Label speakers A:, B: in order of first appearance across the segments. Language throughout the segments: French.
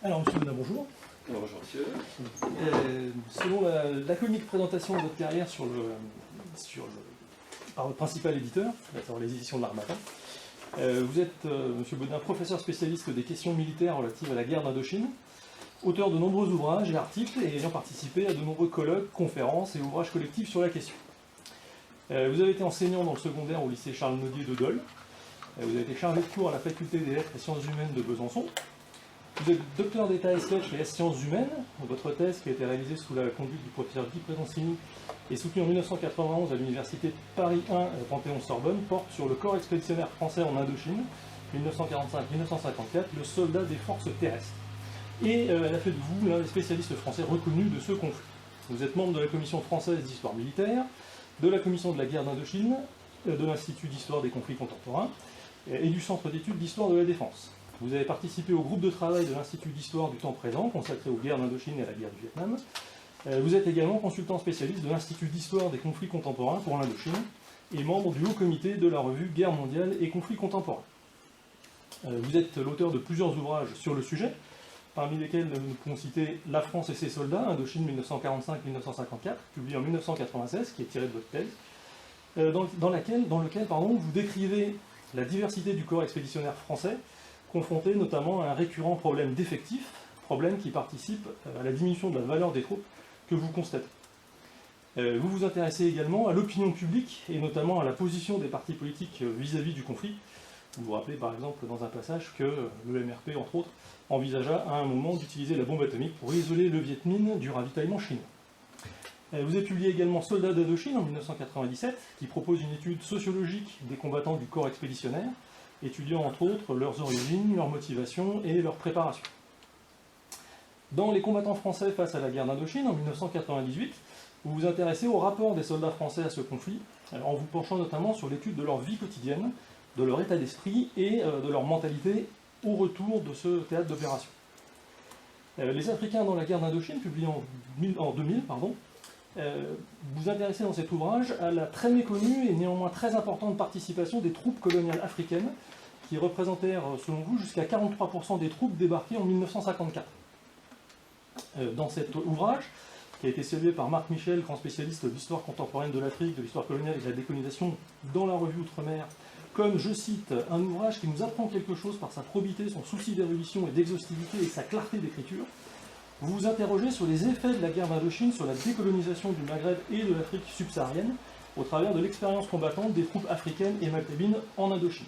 A: Alors, monsieur Baudin, bonjour.
B: Bonjour monsieur.
A: Selon la comique présentation de votre carrière par votre principal éditeur, c'est-à-dire les éditions de l'Harmattan, vous êtes, monsieur Baudin, professeur spécialiste des questions militaires relatives à la guerre d'Indochine, auteur de nombreux ouvrages et articles et ayant participé à de nombreux colloques, conférences et ouvrages collectifs sur la question. Vous avez été enseignant dans le secondaire au lycée Charles-Nodier de Dole. Vous avez été chargé de cours à la faculté des lettres et sciences humaines de Besançon. Vous êtes docteur d'état SH et sciences humaines. Votre thèse, qui a été réalisée sous la conduite du professeur Guy Prédoncini et soutenue en 1991 à l'université Paris 1 Panthéon-Sorbonne, porte sur le corps expéditionnaire français en Indochine, 1945-1954, le soldat des forces terrestres. Et elle a fait de vous l'un des spécialistes français reconnus de ce conflit. Vous êtes membre de la commission française d'histoire militaire, de la commission de la guerre d'Indochine, de l'Institut d'histoire des conflits contemporains et du Centre d'études d'histoire de la défense. Vous avez participé au groupe de travail de l'Institut d'histoire du temps présent, consacré aux guerres d'Indochine et à la guerre du Vietnam. Vous êtes également consultant spécialiste de l'Institut d'histoire des conflits contemporains pour l'Indochine et membre du haut comité de la revue Guerre mondiale et conflits contemporains. Vous êtes l'auteur de plusieurs ouvrages sur le sujet, parmi lesquels nous pouvons citer La France et ses soldats, Indochine 1945-1954, publié en 1996, qui est tiré de votre thèse, dans lequel vous décrivez la diversité du corps expéditionnaire français, confronté notamment à un récurrent problème d'effectifs, problème qui participe à la diminution de la valeur des troupes que vous constatez. Vous vous intéressez également à l'opinion publique et notamment à la position des partis politiques vis-à-vis du conflit. Vous vous rappelez par exemple dans un passage que le MRP, entre autres, envisagea à un moment d'utiliser la bombe atomique pour isoler le Viet Minh du ravitaillement chinois. Vous avez publié également Soldats d'Indochine en 1997, qui propose une étude sociologique des combattants du corps expéditionnaire, étudiant entre autres leurs origines, leurs motivations et leur préparation. Dans Les combattants français face à la guerre d'Indochine, en 1998, vous vous intéressez au rapport des soldats français à ce conflit, en vous penchant notamment sur l'étude de leur vie quotidienne, de leur état d'esprit et de leur mentalité au retour de ce théâtre d'opération. Les Africains dans la guerre d'Indochine, publié en 2000, vous intéressez dans cet ouvrage à la très méconnue et néanmoins très importante participation des troupes coloniales africaines, qui représentèrent, selon vous, jusqu'à 43% des troupes débarquées en 1954. Dans cet ouvrage, qui a été salué par Marc Michel, grand spécialiste d'histoire contemporaine de l'Afrique, de l'histoire coloniale et de la décolonisation dans la revue Outre-mer, comme, je cite, un ouvrage qui nous apprend quelque chose par sa probité, son souci d'érudition et d'exhaustivité et sa clarté d'écriture, vous vous interrogez sur les effets de la guerre d'Indochine sur la décolonisation du Maghreb et de l'Afrique subsaharienne au travers de l'expérience combattante des troupes africaines et maghrébines en Indochine.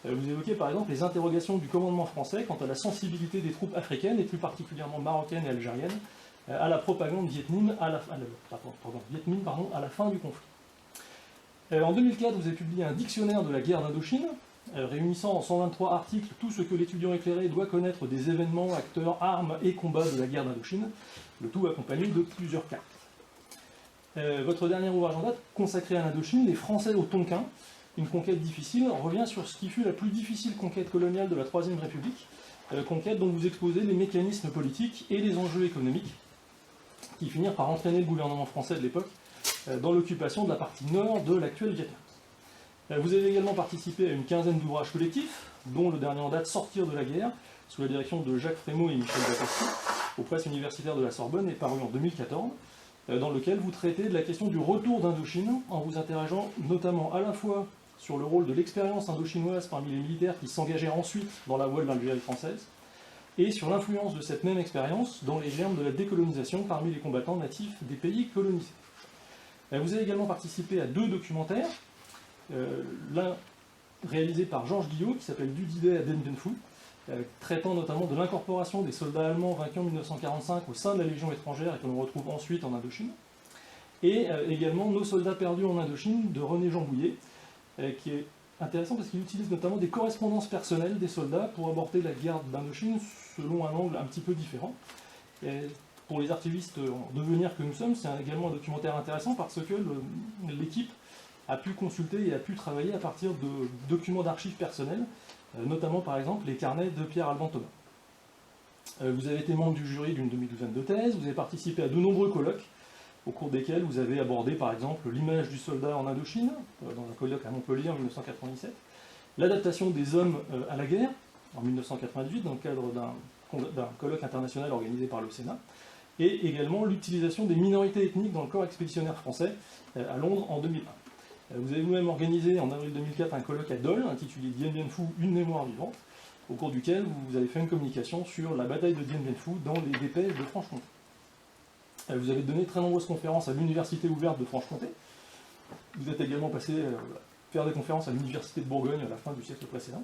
A: Vous évoquez par exemple les interrogations du commandement français quant à la sensibilité des troupes africaines, et plus particulièrement marocaines et algériennes, à la propagande Viet Minh à la fin du conflit. En 2004, vous avez publié un dictionnaire de la guerre d'Indochine, réunissant en 123 articles tout ce que l'étudiant éclairé doit connaître des événements, acteurs, armes et combats de la guerre d'Indochine, le tout accompagné de plusieurs cartes. Votre dernier ouvrage en date, consacré à l'Indochine, Les Français au Tonkin, une conquête difficile, revient sur ce qui fut la plus difficile conquête coloniale de la Troisième République, conquête dont vous exposez les mécanismes politiques et les enjeux économiques, qui finirent par entraîner le gouvernement français de l'époque dans l'occupation de la partie nord de l'actuel Vietnam. Vous avez également participé à une quinzaine d'ouvrages collectifs, dont le dernier en date, Sortir de la guerre, sous la direction de Jacques Frémaux et Michel Baptiste, aux presses universitaires de la Sorbonne, et paru en 2014, dans lequel vous traitez de la question du retour d'Indochine, en vous interrogeant notamment à la fois sur le rôle de l'expérience indochinoise parmi les militaires qui s'engagèrent ensuite dans la voie de l'Algérie française, et sur l'influence de cette même expérience dans les germes de la décolonisation parmi les combattants natifs des pays colonisés. Vous avez également participé à deux documentaires, l'un réalisé par Georges Guillot, qui s'appelle Du D-Day à Dien Bien Phu, traitant notamment de l'incorporation des soldats allemands vaincus en 1945 au sein de la Légion étrangère et que l'on retrouve ensuite en Indochine, et également Nos soldats perdus en Indochine de René Jean Bouillet, qui est intéressant parce qu'il utilise notamment des correspondances personnelles des soldats pour aborder la guerre d'Indochine selon un angle un petit peu différent. Et pour les archivistes en devenir que nous sommes, c'est également un documentaire intéressant parce que l'équipe a pu consulter et a pu travailler à partir de documents d'archives personnels, notamment par exemple les carnets de Pierre-Alban Thomas. Vous avez été membre du jury d'une demi-douzaine de thèses, vous avez participé à de nombreux colloques, au cours desquels vous avez abordé par exemple l'image du soldat en Indochine, dans un colloque à Montpellier en 1997, l'adaptation des hommes à la guerre, en 1998, dans le cadre d'un colloque international organisé par le Sénat, et également l'utilisation des minorités ethniques dans le corps expéditionnaire français à Londres en 2001. Vous avez vous-même organisé en avril 2004 un colloque à Dole intitulé Dien Bien Phu, une mémoire vivante, au cours duquel vous avez fait une communication sur la bataille de Dien Bien Phu dans les dépêches de Franche-Comté. Vous avez donné très nombreuses conférences à l'Université ouverte de Franche-Comté. Vous êtes également passé faire des conférences à l'Université de Bourgogne à la fin du siècle précédent.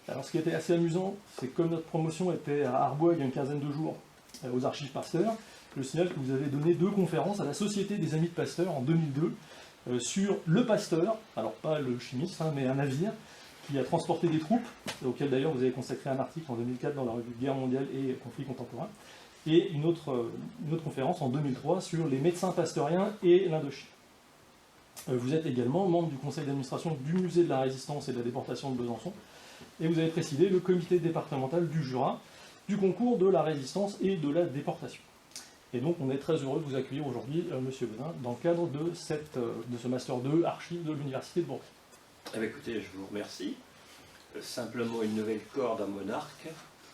A: Alors ce qui était assez amusant, c'est que comme notre promotion était à Arbois il y a une quinzaine de jours aux archives Pasteur, je signale que vous avez donné 2 conférences à la Société des Amis de Pasteur en 2002 sur le Pasteur, alors pas le chimiste, mais un navire qui a transporté des troupes, auquel d'ailleurs vous avez consacré un article en 2004 dans la revue Guerre mondiale et conflits contemporains, et une autre conférence en 2003 sur les médecins pasteuriens et l'Indochine. Vous êtes également membre du conseil d'administration du musée de la Résistance et de la déportation de Besançon, et vous avez présidé le comité départemental du Jura, du concours de la résistance et de la déportation. Et donc on est très heureux de vous accueillir aujourd'hui, Monsieur Bedin, dans le cadre de ce Master 2 Archives de l'Université de Bourgogne.
B: Eh bien, écoutez, je vous remercie. Simplement une nouvelle corde à mon arc,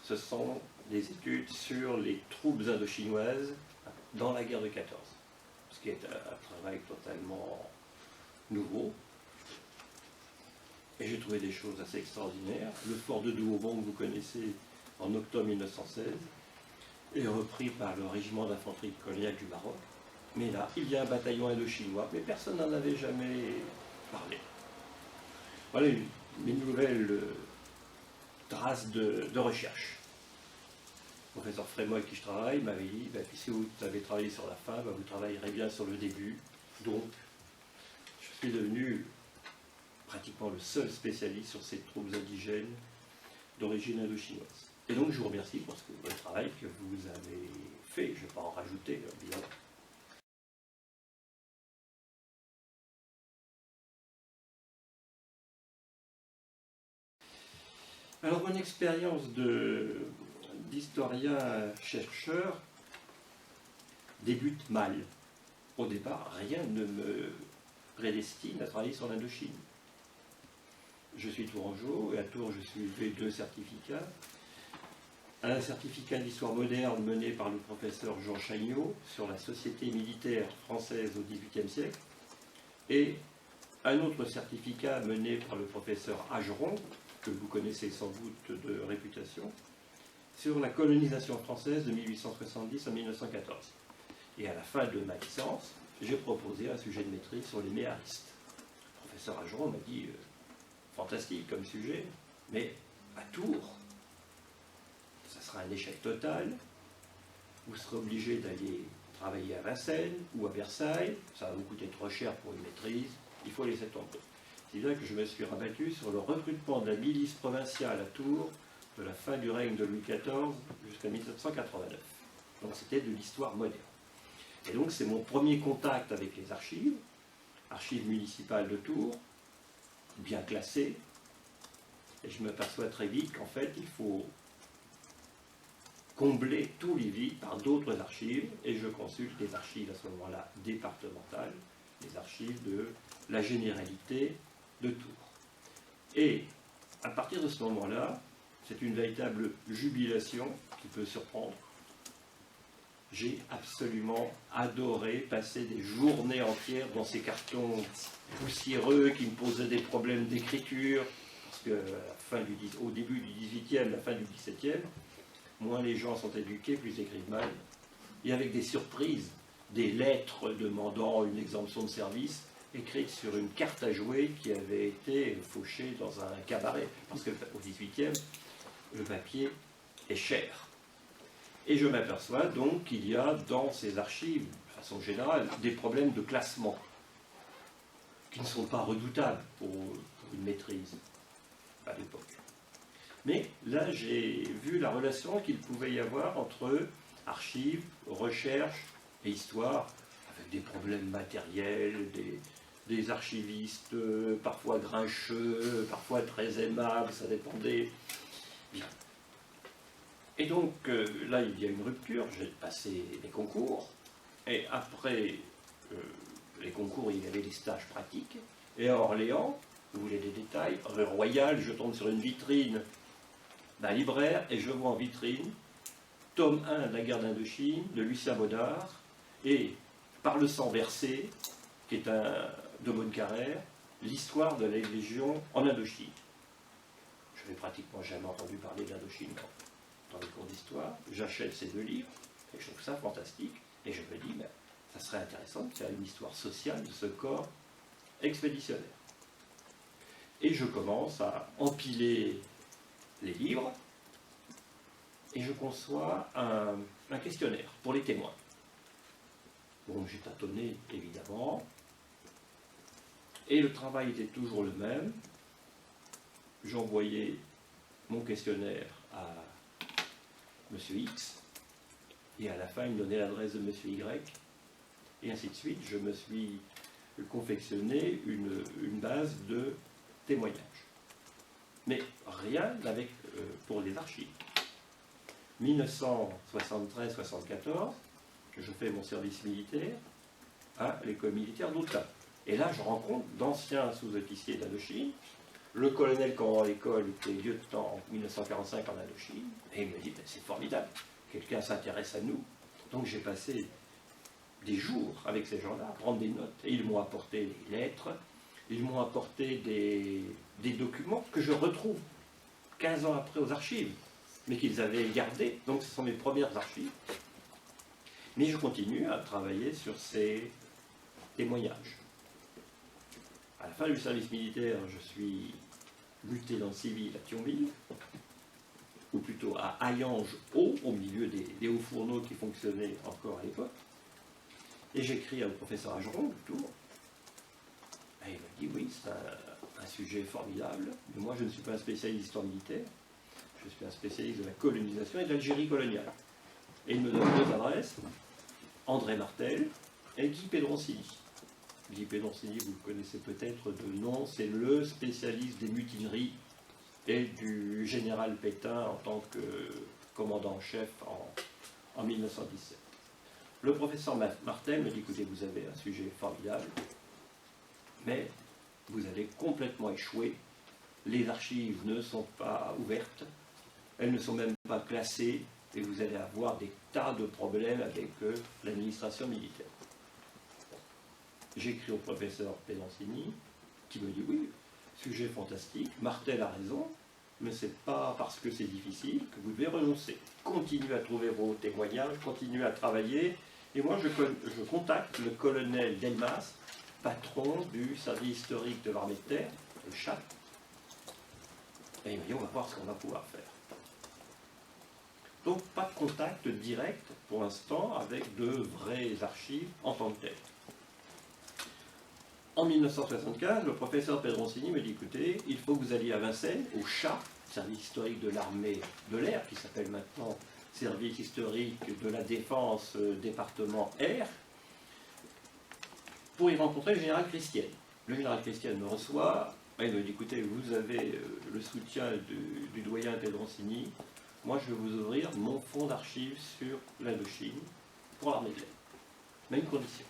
B: ce sont des études sur les troupes indo-chinoises dans la guerre de 14, ce qui est un travail totalement nouveau. Et j'ai trouvé des choses assez extraordinaires. Le fort de Douaumont, que vous connaissez, en octobre 1916, est repris par le régiment d'infanterie coloniale du Maroc. Mais là, il y a un bataillon indo-chinois, mais personne n'en avait jamais parlé. Voilà une nouvelle trace de recherche. Le professeur Frémont avec qui je travaille m'avait dit, si vous avez travaillé sur la fin, vous travaillerez bien sur le début. Donc, je suis devenu pratiquement le seul spécialiste sur ces troupes indigènes d'origine indo-chinoise. Et donc je vous remercie pour le travail que vous avez fait, je ne vais pas en rajouter, bien. Alors mon expérience d'historien-chercheur débute mal. Au départ, rien ne me prédestine à travailler sur l'Indochine. Je suis tourangeau, et à Tours, je suis fait 2 certificats. Un certificat d'histoire moderne mené par le professeur Jean Chagnot sur la société militaire française au XVIIIe siècle, et un autre certificat mené par le professeur Ageron, que vous connaissez sans doute de réputation, sur la colonisation française de 1870 à 1914. Et à la fin de ma licence, j'ai proposé un sujet de maîtrise sur les méharistes. Le professeur Ageron m'a dit fantastique comme sujet, mais à Tours, ça sera un échec total. Vous serez obligé d'aller travailler à Vincennes ou à Versailles, ça va vous coûter trop cher pour une maîtrise, il faut laisser tomber. C'est là que je me suis rabattu sur le recrutement de la milice provinciale à Tours de la fin du règne de Louis XIV jusqu'à 1789. Donc c'était de l'histoire moderne. Et donc c'est mon premier contact avec les archives municipales de Tours, bien classées, et je m'aperçois très vite qu'en fait il faut combler tous les vides par d'autres archives, et je consulte les archives à ce moment-là départementales, les archives de la généralité de Tours. Et à partir de ce moment-là, c'est une véritable jubilation qui peut surprendre. J'ai absolument adoré passer des journées entières dans ces cartons poussiéreux qui me posaient des problèmes d'écriture, parce qu'au début du XVIIIe, la fin du XVIIe, moins les gens sont éduqués, plus ils écrivent mal. Et avec des surprises, des lettres demandant une exemption de service, écrites sur une carte à jouer qui avait été fauchée dans un cabaret. Parce qu'au XVIIIe, le papier est cher. Et je m'aperçois donc qu'il y a dans ces archives, de façon générale, des problèmes de classement qui ne sont pas redoutables pour une maîtrise à l'époque. Mais là, j'ai vu la relation qu'il pouvait y avoir entre archives, recherche et histoire, avec des problèmes matériels, des archivistes parfois grincheux, parfois très aimables, ça dépendait. Bien. Et donc, là, il y a une rupture, j'ai passé les concours, et après les concours, il y avait des stages pratiques, et à Orléans, vous voulez des détails, rue Royale, je tombe sur une vitrine d'un libraire, et je vois en vitrine tome 1 de la guerre d'Indochine, de Lucien Baudard, et Par le sang versé, qui est de Bonnecarrère, l'histoire de la Légion en Indochine. Je n'avais pratiquement jamais entendu parler d'Indochine dans les cours d'histoire. J'achète ces 2 livres, et je trouve ça fantastique, et je me dis, ben, ça serait intéressant de faire une histoire sociale de ce corps expéditionnaire. Et je commence à empiler les livres, et je conçois un questionnaire pour les témoins. Bon, j'ai tâtonné, évidemment, et le travail était toujours le même. J'envoyais mon questionnaire à M. X, et à la fin, il me donnait l'adresse de M. Y, et ainsi de suite. Je me suis confectionné une base de témoignages. Mais rien avec, pour les archives. 1973-74, je fais mon service militaire à l'école militaire d'Autun. Et là, je rencontre d'anciens sous-officiers d'Indochine. Le colonel commandant l'école était lieutenant en 1945 en Indochine. Et il me dit, ben, c'est formidable, quelqu'un s'intéresse à nous. Donc j'ai passé des jours avec ces gens-là à prendre des notes. Et ils m'ont apporté des lettres, ils m'ont apporté des documents que je retrouve 15 ans après aux archives, mais qu'ils avaient gardés. Donc ce sont mes premières archives. Mais je continue à travailler sur ces témoignages. À la fin du service militaire, je suis muté dans le civil à Thionville, ou plutôt à Hayange-Haut, au milieu des hauts fourneaux qui fonctionnaient encore à l'époque. Et j'écris au professeur Ageron du Tour. Et il m'a dit, oui, c'est un sujet formidable, mais moi je ne suis pas un spécialiste d'histoire militaire, je suis un spécialiste de la colonisation et de l'Algérie coloniale. Et il me donne 2 adresses, André Martel et Guy Pedroncini. Guy Pedroncini, vous le connaissez peut-être de nom, c'est le spécialiste des mutineries et du général Pétain en tant que commandant en chef en 1917. Le professeur Martel me dit, écoutez, vous avez un sujet formidable, mais vous allez complètement échouer. Les archives ne sont pas ouvertes, elles ne sont même pas classées, et vous allez avoir des tas de problèmes avec l'administration militaire. J'écris au professeur Pedroncini, qui me dit, oui, sujet fantastique, Martel a raison, mais ce n'est pas parce que c'est difficile que vous devez renoncer. Continuez à trouver vos témoignages, continuez à travailler, et moi je contacte le colonel Delmas, patron du service historique de l'armée de terre, le CHAP, et il me dit, on va voir ce qu'on va pouvoir faire. Donc pas de contact direct pour l'instant avec de vraies archives en tant que telles. En 1975, le professeur Pedroncini me dit, écoutez, il faut que vous alliez à Vincennes, au CHA, service historique de l'armée de l'air, qui s'appelle maintenant service historique de la défense département air, pour y rencontrer le général Christienne. Le général Christienne me reçoit, et il me dit, écoutez, vous avez le soutien du doyen Pedroncini, moi je vais vous ouvrir mon fonds d'archives sur l'Indochine pour l'armée de l'air. Mais une condition.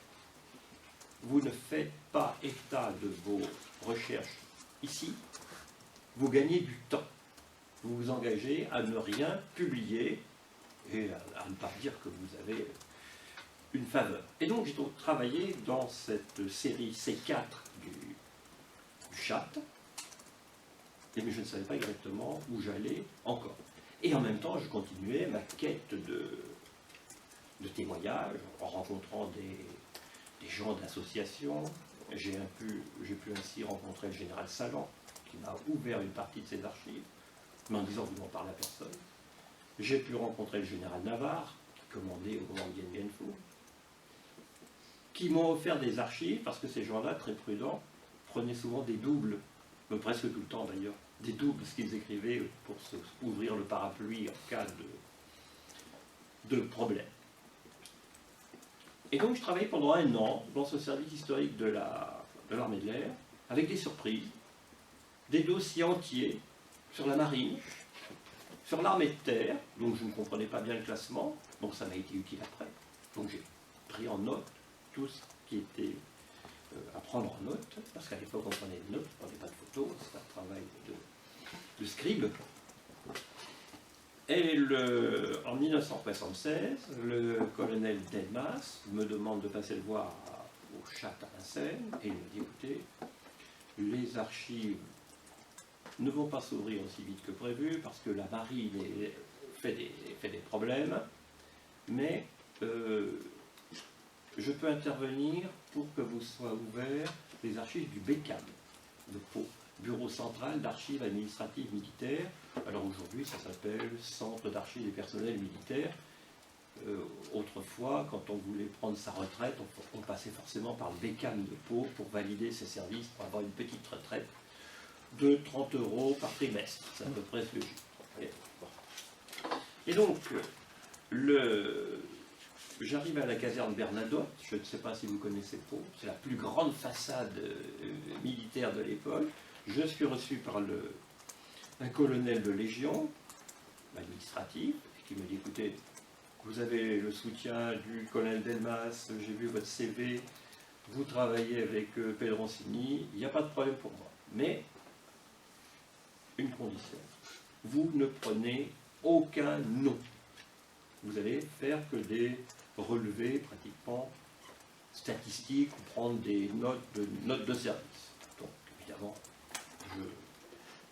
B: Vous ne faites pas état de vos recherches ici, vous gagnez du temps. Vous vous engagez à ne rien publier et à ne pas dire que vous avez une faveur. Et donc j'ai travaillé dans cette série C4 du chat, mais je ne savais pas exactement où j'allais encore. Et en même temps, je continuais ma quête de témoignages, en rencontrant des gens d'associations. J'ai pu ainsi rencontrer le général Salan, qui m'a ouvert une partie de ses archives, mais en disant, vous n'en parlez à personne. J'ai pu rencontrer le général Navarre, qui commandait au moment de Dien Bien Phu, qui m'ont offert des archives, parce que ces gens-là, très prudents, prenaient souvent des doubles, presque tout le temps d'ailleurs, des doubles, ce qu'ils écrivaient pour ouvrir le parapluie en cas de problème. Et donc je travaillais pendant 1 an dans ce service historique de l'armée de l'air, avec des surprises, des dossiers entiers sur la marine, sur l'armée de terre, donc je ne comprenais pas bien le classement, donc ça m'a été utile après. Donc j'ai pris en note tout ce qui était à prendre en note, parce qu'à l'époque on prenait des notes, on ne prenait pas de photos, c'était un travail de scribe. Et en 1976, le colonel Delmas me demande de passer le voir au Chat à Vincennes, et il me dit, écoutez, les archives ne vont pas s'ouvrir aussi vite que prévu, parce que la marine fait des problèmes, mais je peux intervenir pour que vous soient ouverts les archives du BECAM, de Pau, Bureau central d'archives administratives militaires. Alors aujourd'hui, ça s'appelle Centre d'archives des personnels militaires. Autrefois, quand on voulait prendre sa retraite, on passait forcément par le BECAM de Pau pour valider ses services, pour avoir une petite retraite de 30 € par trimestre. C'est à peu près ce que j'ai. Et donc, j'arrive à la caserne Bernadotte, je ne sais pas si vous connaissez Pau, c'est la plus grande façade militaire de l'époque. Je suis reçu par un colonel de Légion, administratif, qui me dit, écoutez, vous avez le soutien du colonel Delmas, j'ai vu votre CV, vous travaillez avec Pedroncini, il n'y a pas de problème pour moi. Mais, une condition, vous ne prenez aucun nom. Vous allez faire que des relevés pratiquement statistiques ou prendre des notes de service. Donc, évidemment,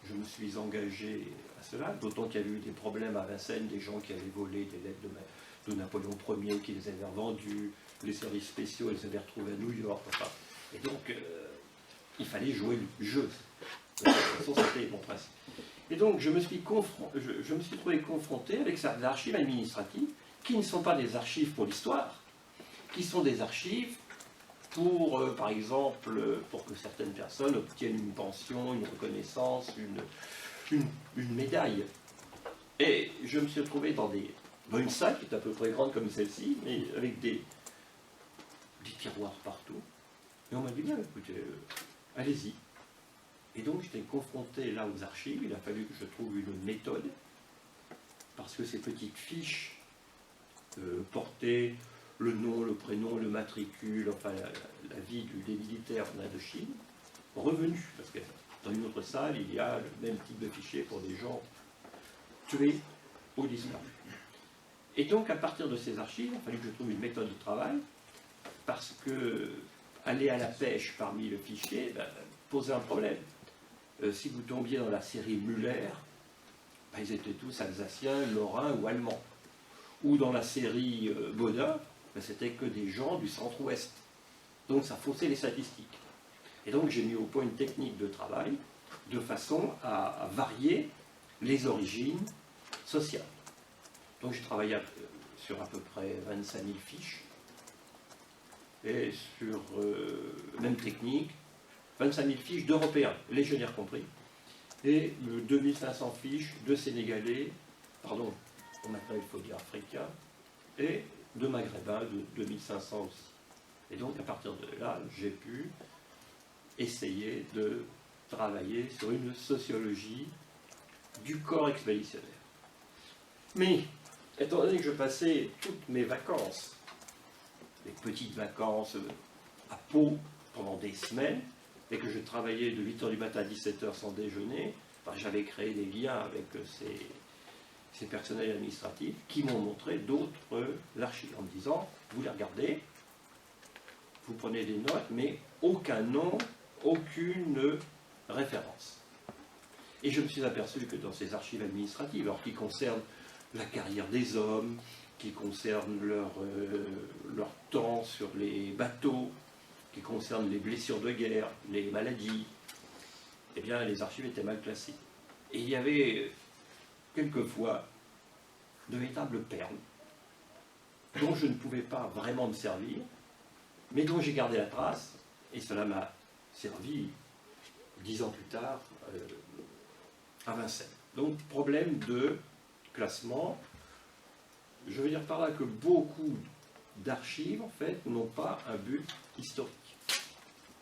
B: je me suis engagé à cela, d'autant qu'il y avait eu des problèmes à Vincennes, des gens qui avaient volé des lettres de Napoléon Ier, qui les avaient revendues, les services spéciaux les avaient retrouvés à New York, enfin. Et donc, il fallait jouer le jeu. De toute façon, c'était mon principe. Et donc, je me suis trouvé confronté avec ces archives administratives, qui ne sont pas des archives pour l'histoire, qui sont des archives pour, par exemple, pour que certaines personnes obtiennent une pension, une reconnaissance, une médaille. Et je me suis retrouvé dans une salle qui est à peu près grande comme celle-ci, mais avec des tiroirs partout. Et on m'a dit, bien, écoutez, allez-y. Et donc j'étais confronté là aux archives, il a fallu que je trouve une méthode, parce que ces petites fiches portaient le nom, le prénom, le matricule, enfin la vie des militaires en Indochine, revenus, parce que dans une autre salle, il y a le même type de fichier pour des gens tués ou disparus. Et donc à partir de ces archives, il a fallu que je trouve une méthode de travail, parce que aller à la pêche parmi le fichier posait un problème. Si vous tombiez dans la série Müller, ils étaient tous alsaciens, lorrains ou allemands. Ou dans la série Baudin, c'était que des gens du centre-ouest. Donc ça faussait les statistiques. Et donc j'ai mis au point une technique de travail de façon à varier les origines sociales. Donc j'ai travaillé sur à peu près 25 000 fiches. Et sur même technique, 25 000 fiches d'Européens, légionnaires compris, et 2500 fiches de Sénégalais, pardon, maintenant il faut dire Africains, et de Maghrébins, de 2500 aussi. Et donc à partir de là, j'ai pu essayer de travailler sur une sociologie du corps expéditionnaire. Mais, étant donné que je passais toutes mes vacances, les petites vacances à Pau pendant des semaines, et que je travaillais de 8h du matin à 17h sans déjeuner, j'avais créé des liens avec ces personnels administratifs qui m'ont montré d'autres archives en me disant, vous les regardez, vous prenez des notes, mais aucun nom, aucune référence. Et je me suis aperçu que dans ces archives administratives, alors qui concernent la carrière des hommes, qui concernent leur temps sur les bateaux, qui concernent les blessures de guerre, les maladies, eh bien les archives étaient mal classées. Et il y avait quelquefois de véritables perles dont je ne pouvais pas vraiment me servir, mais dont j'ai gardé la trace, et cela m'a servi 10 ans plus tard à Vincennes. Donc problème de classement, je veux dire par là que beaucoup d'archives en fait n'ont pas un but historique.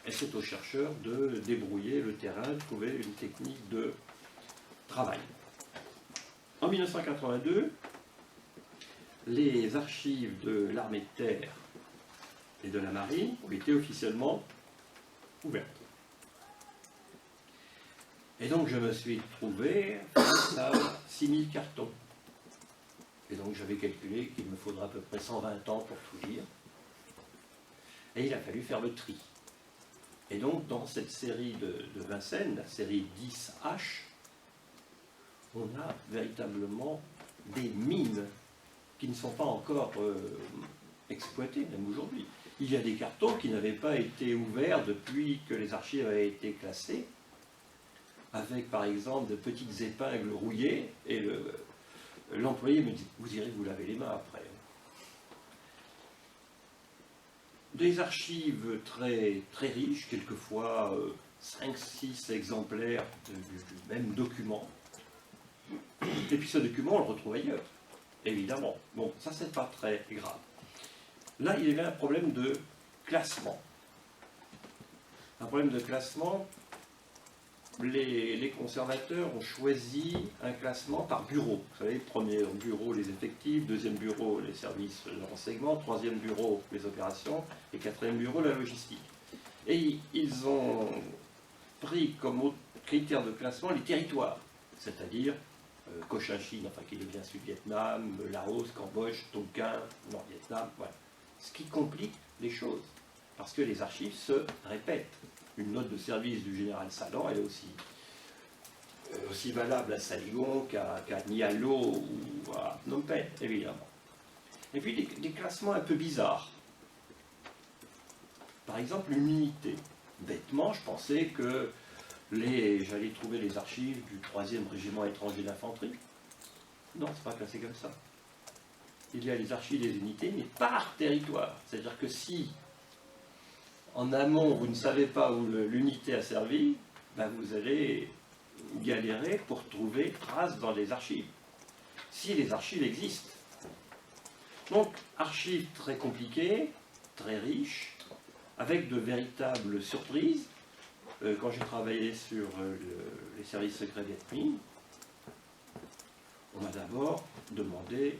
B: Et c'est aux chercheurs de débrouiller le terrain, de trouver une technique de travail. En 1982, les archives de l'armée de terre et de la marine ont été officiellement ouvertes. Et donc je me suis trouvé face à 6000 cartons. Et donc j'avais calculé qu'il me faudra à peu près 120 ans pour tout lire. Et il a fallu faire le tri. Et donc dans cette série de Vincennes, la série 10H, on a véritablement des mines qui ne sont pas encore exploitées, même aujourd'hui. Il y a des cartons qui n'avaient pas été ouverts depuis que les archives avaient été classées, avec par exemple de petites épingles rouillées, et l'employé me dit « vous irez vous laver les mains après ». Des archives très, très riches, quelquefois 5-6 exemplaires du même document. Et puis ce document, on le retrouve ailleurs, évidemment. Bon, ça, c'est pas très grave. Là, il y avait un problème de classement. Un problème de classement, les conservateurs ont choisi un classement par bureau. Vous savez, premier bureau, les effectifs, deuxième bureau, les services de renseignement, troisième bureau, les opérations, et quatrième bureau, la logistique. Et ils ont pris comme autre critère de classement les territoires, c'est-à-dire Cochinchine, enfin qui devient Sud-Vietnam, Laos, Cambodge, Tonkin, Nord-Vietnam, voilà. Ce qui complique les choses, parce que les archives se répètent. Une note de service du général Salan, elle est aussi valable à Saigon qu'à Nialo ou à Phnom Penh, évidemment. Et puis des classements un peu bizarres. Par exemple, une unité. Bêtement, je pensais que j'allais trouver les archives du 3e régiment étranger d'infanterie. Non, c'est pas classé comme ça. Il y a les archives des unités, mais par territoire. C'est-à-dire que si, en amont, vous ne savez pas où l'unité a servi, ben vous allez galérer pour trouver trace dans les archives. Si les archives existent. Donc, archives très compliquées, très riches, avec de véritables surprises. Quand j'ai travaillé sur les services secrets Viet Minh, on m'a d'abord demandé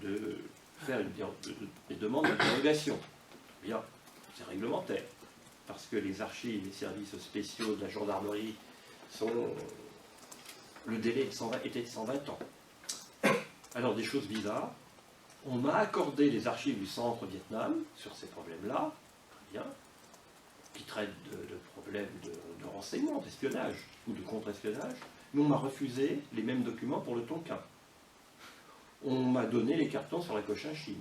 B: de faire des demandes d'interrogation. Bien, c'est réglementaire, parce que les archives, les services spéciaux de la gendarmerie le délai était de 120 ans. Alors, des choses bizarres. On m'a accordé les archives du centre Vietnam sur ces problèmes-là, très bien, qui traitent de problèmes de renseignement, d'espionnage ou de contre-espionnage, mais on m'a refusé les mêmes documents pour le Tonkin. On m'a donné les cartons sur la Cochinchine,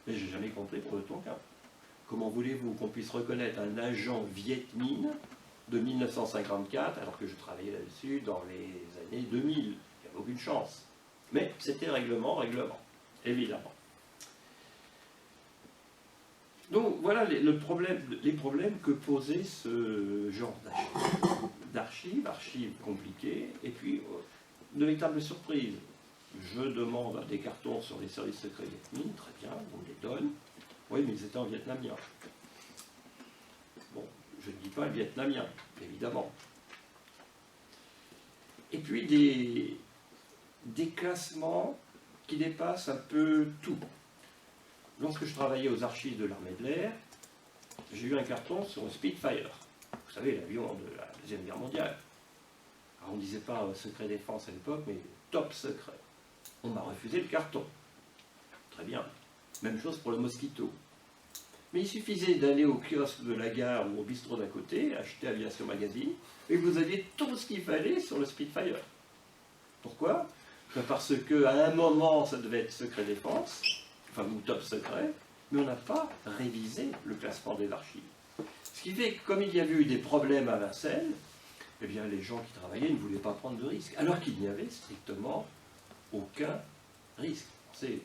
B: mais j'ai jamais compris pour le Tonkin. Comment voulez-vous qu'on puisse reconnaître un agent Viet Minh de 1954 alors que je travaillais là-dessus dans les années 2000? Il n'y avait aucune chance. Mais c'était règlement, évidemment. Donc voilà les problèmes que posait ce genre d'archives compliquées, et puis de véritables surprises. Je demande des cartons sur les services secrets Viet Minh, très bien, on me les donne. Oui, mais ils étaient en vietnamien. Bon, je ne dis pas le vietnamien, évidemment. Et puis des classements qui dépassent un peu tout. Lorsque je travaillais aux archives de l'armée de l'air, j'ai eu un carton sur un Spitfire. Vous savez, l'avion de la Deuxième Guerre mondiale. Alors on ne disait pas secret défense à l'époque, mais top secret. On m'a refusé le carton. Très bien. Même chose pour le Mosquito. Mais il suffisait d'aller au kiosque de la gare ou au bistrot d'à côté, acheter Aviation Magazine, et vous aviez tout ce qu'il fallait sur le Spitfire. Pourquoi? Parce qu'à un moment, ça devait être secret défense, enfin, ou top secret, mais on n'a pas révisé le classement des archives. Ce qui fait que, comme il y avait eu des problèmes à Vincennes, eh bien, les gens qui travaillaient ne voulaient pas prendre de risques, alors qu'il n'y avait strictement aucun risque. C'est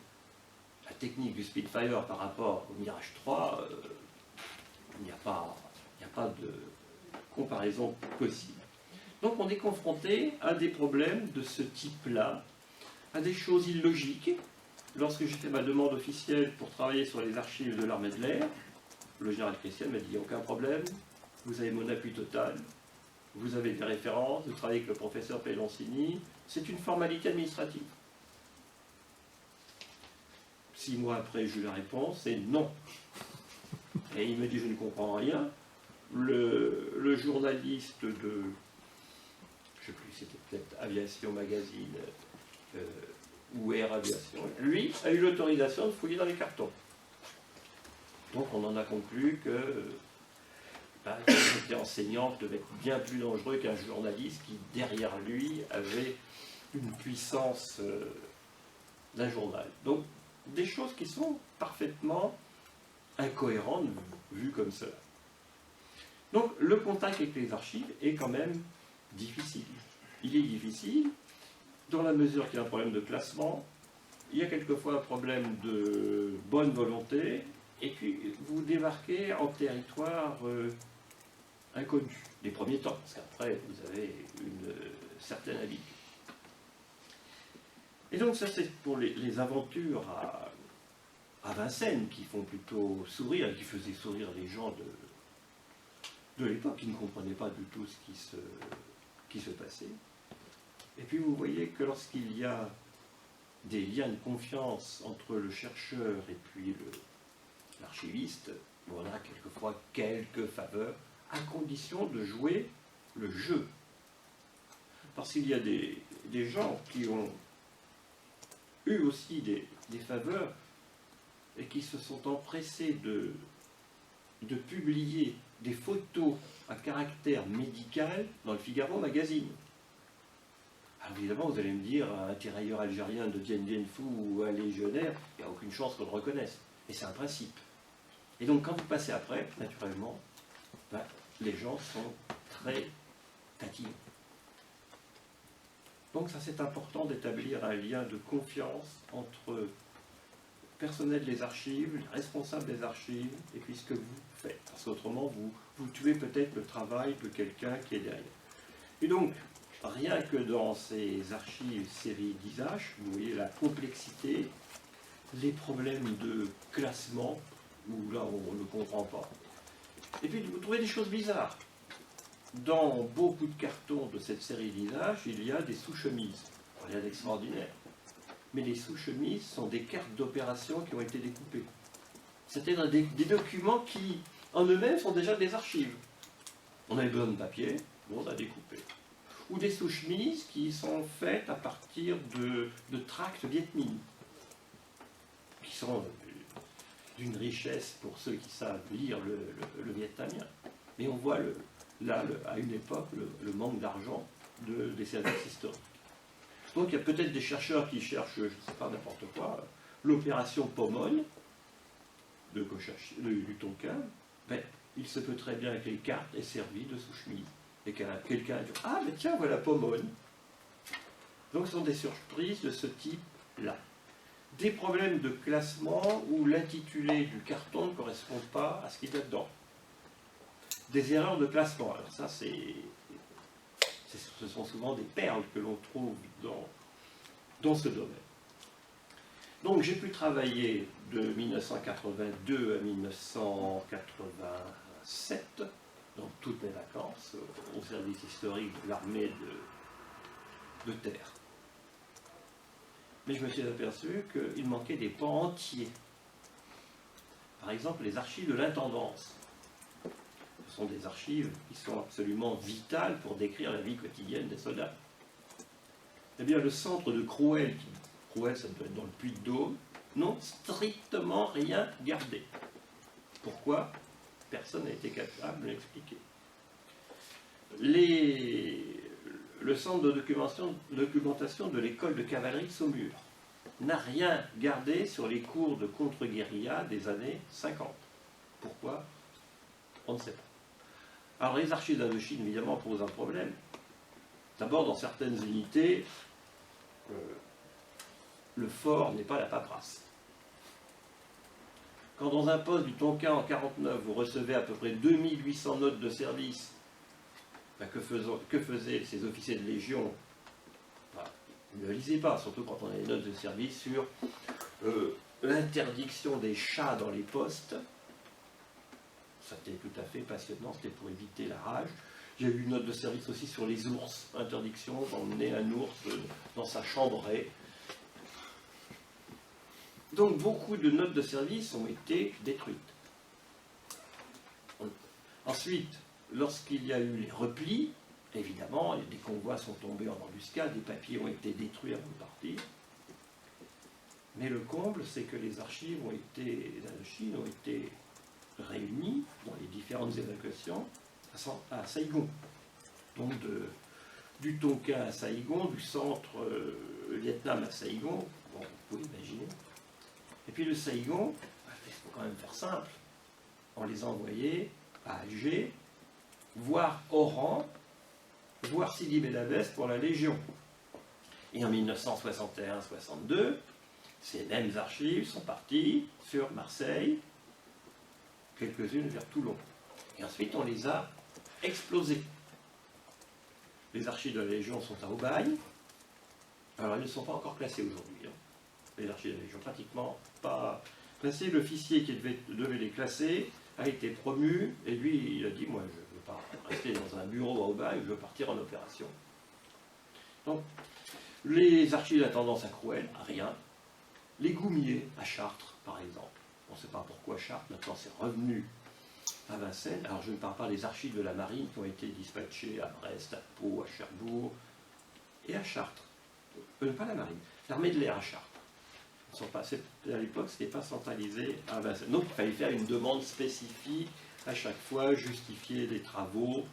B: la technique du Spitfire par rapport au Mirage 3, il n'y a pas de comparaison possible. Donc on est confronté à des problèmes de ce type-là, à des choses illogiques. Lorsque j'ai fait ma demande officielle pour travailler sur les archives de l'armée de l'air, le général Christian m'a dit « aucun problème, vous avez mon appui total, vous avez des références, vous travaillez avec le professeur Peloncini, c'est une formalité administrative ». 6 mois après, j'ai eu la réponse, c'est non. Et il me dit, je ne comprends rien. Le journaliste de, je ne sais plus, c'était peut-être Aviation Magazine, ou Air Aviation, lui a eu l'autorisation de fouiller dans les cartons. Donc on en a conclu que était enseignant devait être bien plus dangereux qu'un journaliste qui, derrière lui, avait une puissance d'un journal. Donc, des choses qui sont parfaitement incohérentes vues comme cela. Donc, le contact avec les archives est quand même difficile. Il est difficile dans la mesure qu'il y a un problème de classement, il y a quelquefois un problème de bonne volonté, et puis vous débarquez en territoire inconnu, les premiers temps, parce qu'après vous avez une certaine habitude. Et donc ça c'est pour les aventures à Vincennes qui font plutôt sourire, et qui faisaient sourire les gens de l'époque, qui ne comprenaient pas du tout ce qui se passait. Et puis vous voyez que lorsqu'il y a des liens de confiance entre le chercheur et puis l'archiviste, on a quelquefois quelques faveurs, à condition de jouer le jeu. Parce qu'il y a des gens qui ont eu aussi des faveurs et qui se sont empressés de publier des photos à caractère médical dans le Figaro Magazine. Alors évidemment, vous allez me dire, un tirailleur algérien de Dien Bien Phu ou un légionnaire, il n'y a aucune chance qu'on le reconnaisse. Et c'est un principe. Et donc quand vous passez après, naturellement, les gens sont très tatillons. Donc ça c'est important d'établir un lien de confiance entre le personnel des archives, les responsables des archives, et puis ce que vous faites. Parce qu'autrement, vous tuez peut-être le travail de quelqu'un qui est derrière. Et donc, rien que dans ces archives série d'ISH, vous voyez la complexité, les problèmes de classement, où là on ne comprend pas. Et puis vous trouvez des choses bizarres. Dans beaucoup de cartons de cette série d'ISH, il y a des sous-chemises. Rien d'extraordinaire. Mais les sous-chemises sont des cartes d'opération qui ont été découpées. C'était des documents qui, en eux-mêmes, sont déjà des archives. On avait besoin de papier, on a découpé. Ou des sous-chemises qui sont faites à partir de tracts Viet Minh, qui sont d'une richesse pour ceux qui savent lire le vietnamien. Mais on voit là, à une époque, le manque d'argent des services historiques. Donc il y a peut-être des chercheurs qui cherchent, je ne sais pas, n'importe quoi, l'opération Pomogne du Tonkin. Ben, il se peut très bien que les cartes aient servi de sous-chemise. Et que quelqu'un a dit « Ah, mais tiens, voilà Pomogne ». Donc ce sont des surprises de ce type-là. Des problèmes de classement où l'intitulé du carton ne correspond pas à ce qu'il y a dedans. Des erreurs de classement. Alors ça, ce sont souvent des perles que l'on trouve dans ce domaine. Donc j'ai pu travailler de 1982 à 1987, dans toutes mes vacances, au service historique de l'armée de terre. Mais je me suis aperçu qu'il manquait des pans entiers. Par exemple, les archives de l'intendance. Ce sont des archives qui sont absolument vitales pour décrire la vie quotidienne des soldats. Eh bien, le centre de Crouel, Crouel, ça doit être dans le Puy-de-Dôme, n'ont strictement rien gardé. Pourquoi? Personne n'a été capable de l'expliquer. Le centre de documentation de l'école de cavalerie de Saumur n'a rien gardé sur les cours de contre-guérilla des années 50. Pourquoi? On ne sait pas. Alors les archives d'Indochine, évidemment, posent un problème. D'abord, dans certaines unités, le fort n'est pas la paperasse. Quand dans un poste du Tonkin en 1949, vous recevez à peu près 2800 notes de service, que faisaient ces officiers de Légion? Ils ne lisaient pas, surtout quand on a des notes de service sur l'interdiction des chats dans les postes. C'était tout à fait passionnant, c'était pour éviter la rage. Il y a eu une note de service aussi sur les ours, interdiction d'emmener un ours dans sa chambrée. Donc beaucoup de notes de service ont été détruites. Ensuite, lorsqu'il y a eu les replis, évidemment, des convois sont tombés en embuscade, des papiers ont été détruits avant de partir. Mais le comble, c'est que les archives d'Indochine ont été réunies dans les différentes évacuations à Saïgon. Donc du Tonkin à Saïgon, du centre Vietnam à Saïgon, bon, vous pouvez imaginer. Et puis le Saïgon, il faut quand même faire simple, on les a envoyés à Alger, voire Oran, voire Sidi Bel Abbès pour la Légion. Et en 1961-62, ces mêmes archives sont parties sur Marseille, quelques-unes vers Toulon. Et ensuite, on les a explosées. Les archives de la Légion sont à Aubagne. Alors, elles ne sont pas encore classées aujourd'hui. Hein. Les archives de la Légion, pratiquement pas classées. L'officier qui devait les classer a été promu, et lui, il a dit, moi, je ne veux pas rester dans un bureau à Aubagne, je veux partir en opération. Donc, les archives d'intendance à Crouel, rien. Les Goumiers à Chartres, par exemple. On ne sait pas pourquoi Chartres, maintenant c'est revenu à Vincennes. Alors je ne parle pas des archives de la marine qui ont été dispatchées à Brest, à Pau, à Cherbourg et à Chartres. Pas la marine, l'armée de l'air à Chartres. À l'époque, ce n'était pas centralisé à Vincennes. Donc il fallait faire une demande spécifique à chaque fois, justifier des travaux,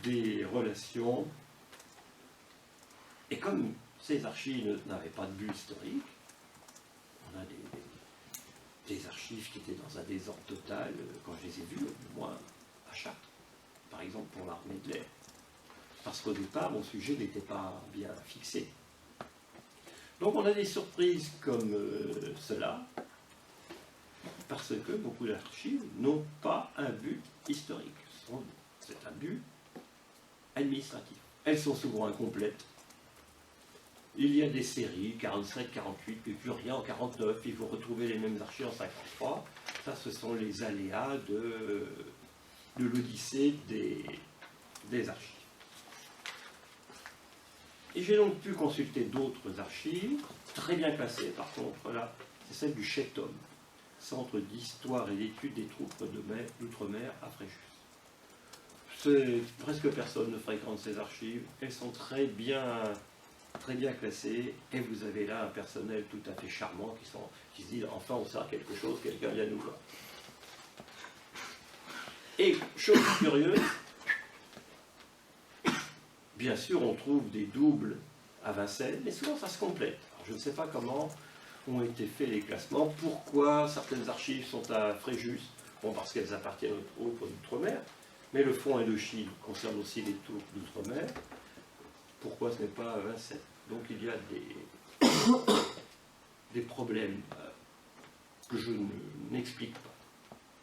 B: des relations. Et comme ces archives n'avaient pas de but historique, on a des archives qui étaient dans un désordre total, quand je les ai vues, au moins à Chartres, par exemple pour l'armée de l'air. Parce qu'au départ, mon sujet n'était pas bien fixé. Donc on a des surprises comme cela, parce que beaucoup d'archives n'ont pas un but historique. C'est un but administratif. Elles sont souvent incomplètes. Il y a des séries, 47, 48, puis plus rien en 49, il faut retrouver les mêmes archives en 53. Ça, ce sont les aléas de l'odyssée des archives. Et j'ai donc pu consulter d'autres archives, très bien classées, par contre, là, c'est celle du CHETOM, Centre d'histoire et d'études des troupes d'outre-mer à Fréjus. Presque personne ne fréquente ces archives, elles sont très bien classées, et vous avez là un personnel tout à fait charmant qui se dit enfin on sert quelque chose, quelqu'un vient nous voir. Et chose curieuse, bien sûr on trouve des doubles à Vincennes, mais souvent ça se complète. Alors, je ne sais pas comment ont été faits les classements, pourquoi certaines archives sont à Fréjus, bon parce qu'elles appartiennent aux troupes d'outre-mer, mais le fonds Indochine concerne aussi les troupes d'outre-mer. Pourquoi ce n'est pas à Vincennes? Donc il y a des problèmes que je n'explique pas,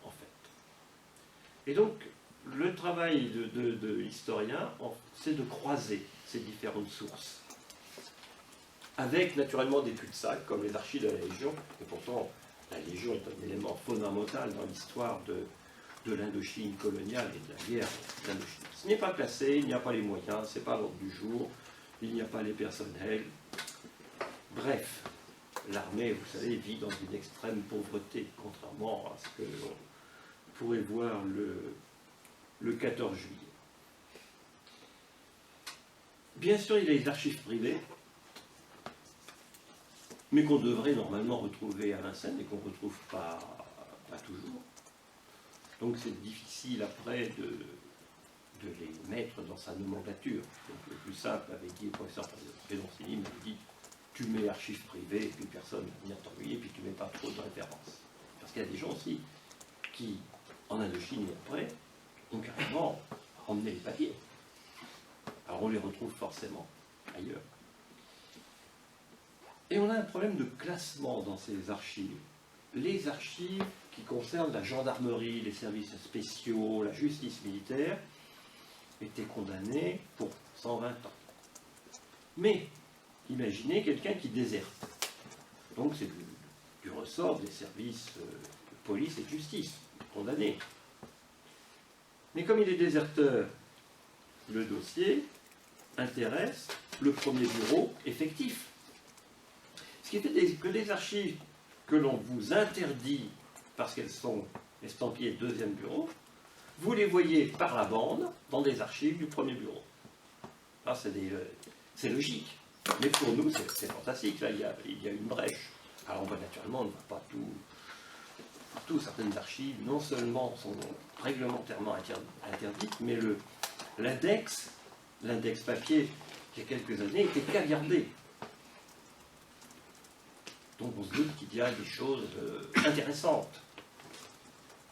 B: en fait. Et donc, le travail de l'historien, c'est de croiser ces différentes sources, avec naturellement des cul-de-sac, comme les archives de la Légion, et pourtant, la Légion est un élément fondamental dans l'histoire de l'Indochine coloniale et de la guerre d'Indochine. Ce n'est pas classé, il n'y a pas les moyens, ce n'est pas à l'ordre du jour, il n'y a pas les personnels. Bref, l'armée, vous savez, vit dans une extrême pauvreté, contrairement à ce que l'on pourrait voir le 14 juillet. Bien sûr, il y a les archives privées, mais qu'on devrait normalement retrouver à Vincennes et qu'on ne retrouve pas toujours. Donc c'est difficile après de les mettre dans sa nomenclature. Donc le plus simple, avait dit le professeur Pédoncini, m'avait dit tu mets archives privées et puis personne ne va venir t'ennuyer, puis tu ne mets pas trop de références. Parce qu'il y a des gens aussi qui, en Indochine et après, ont carrément emmené les papiers. Alors on les retrouve forcément ailleurs. Et on a un problème de classement dans ces archives. Les archives qui concernent la gendarmerie, les services spéciaux, la justice militaire, étaient condamnées pour 120 ans. Mais, imaginez quelqu'un qui déserte. Donc c'est du ressort des services de police et de justice, condamné. Mais comme il est déserteur, le dossier intéresse le premier bureau effectif. Ce qui fait que les archives que l'on vous interdit parce qu'elles sont estampillées deuxième bureau, vous les voyez par la bande dans des archives du premier bureau. Alors c'est logique, mais pour nous c'est fantastique, là il y a une brèche. Alors naturellement, on ne voit pas tout. Certaines archives, non seulement sont réglementairement interdites, mais l'index papier, il y a quelques années, était caviardé. Donc on se doute qu'il y a des choses intéressantes,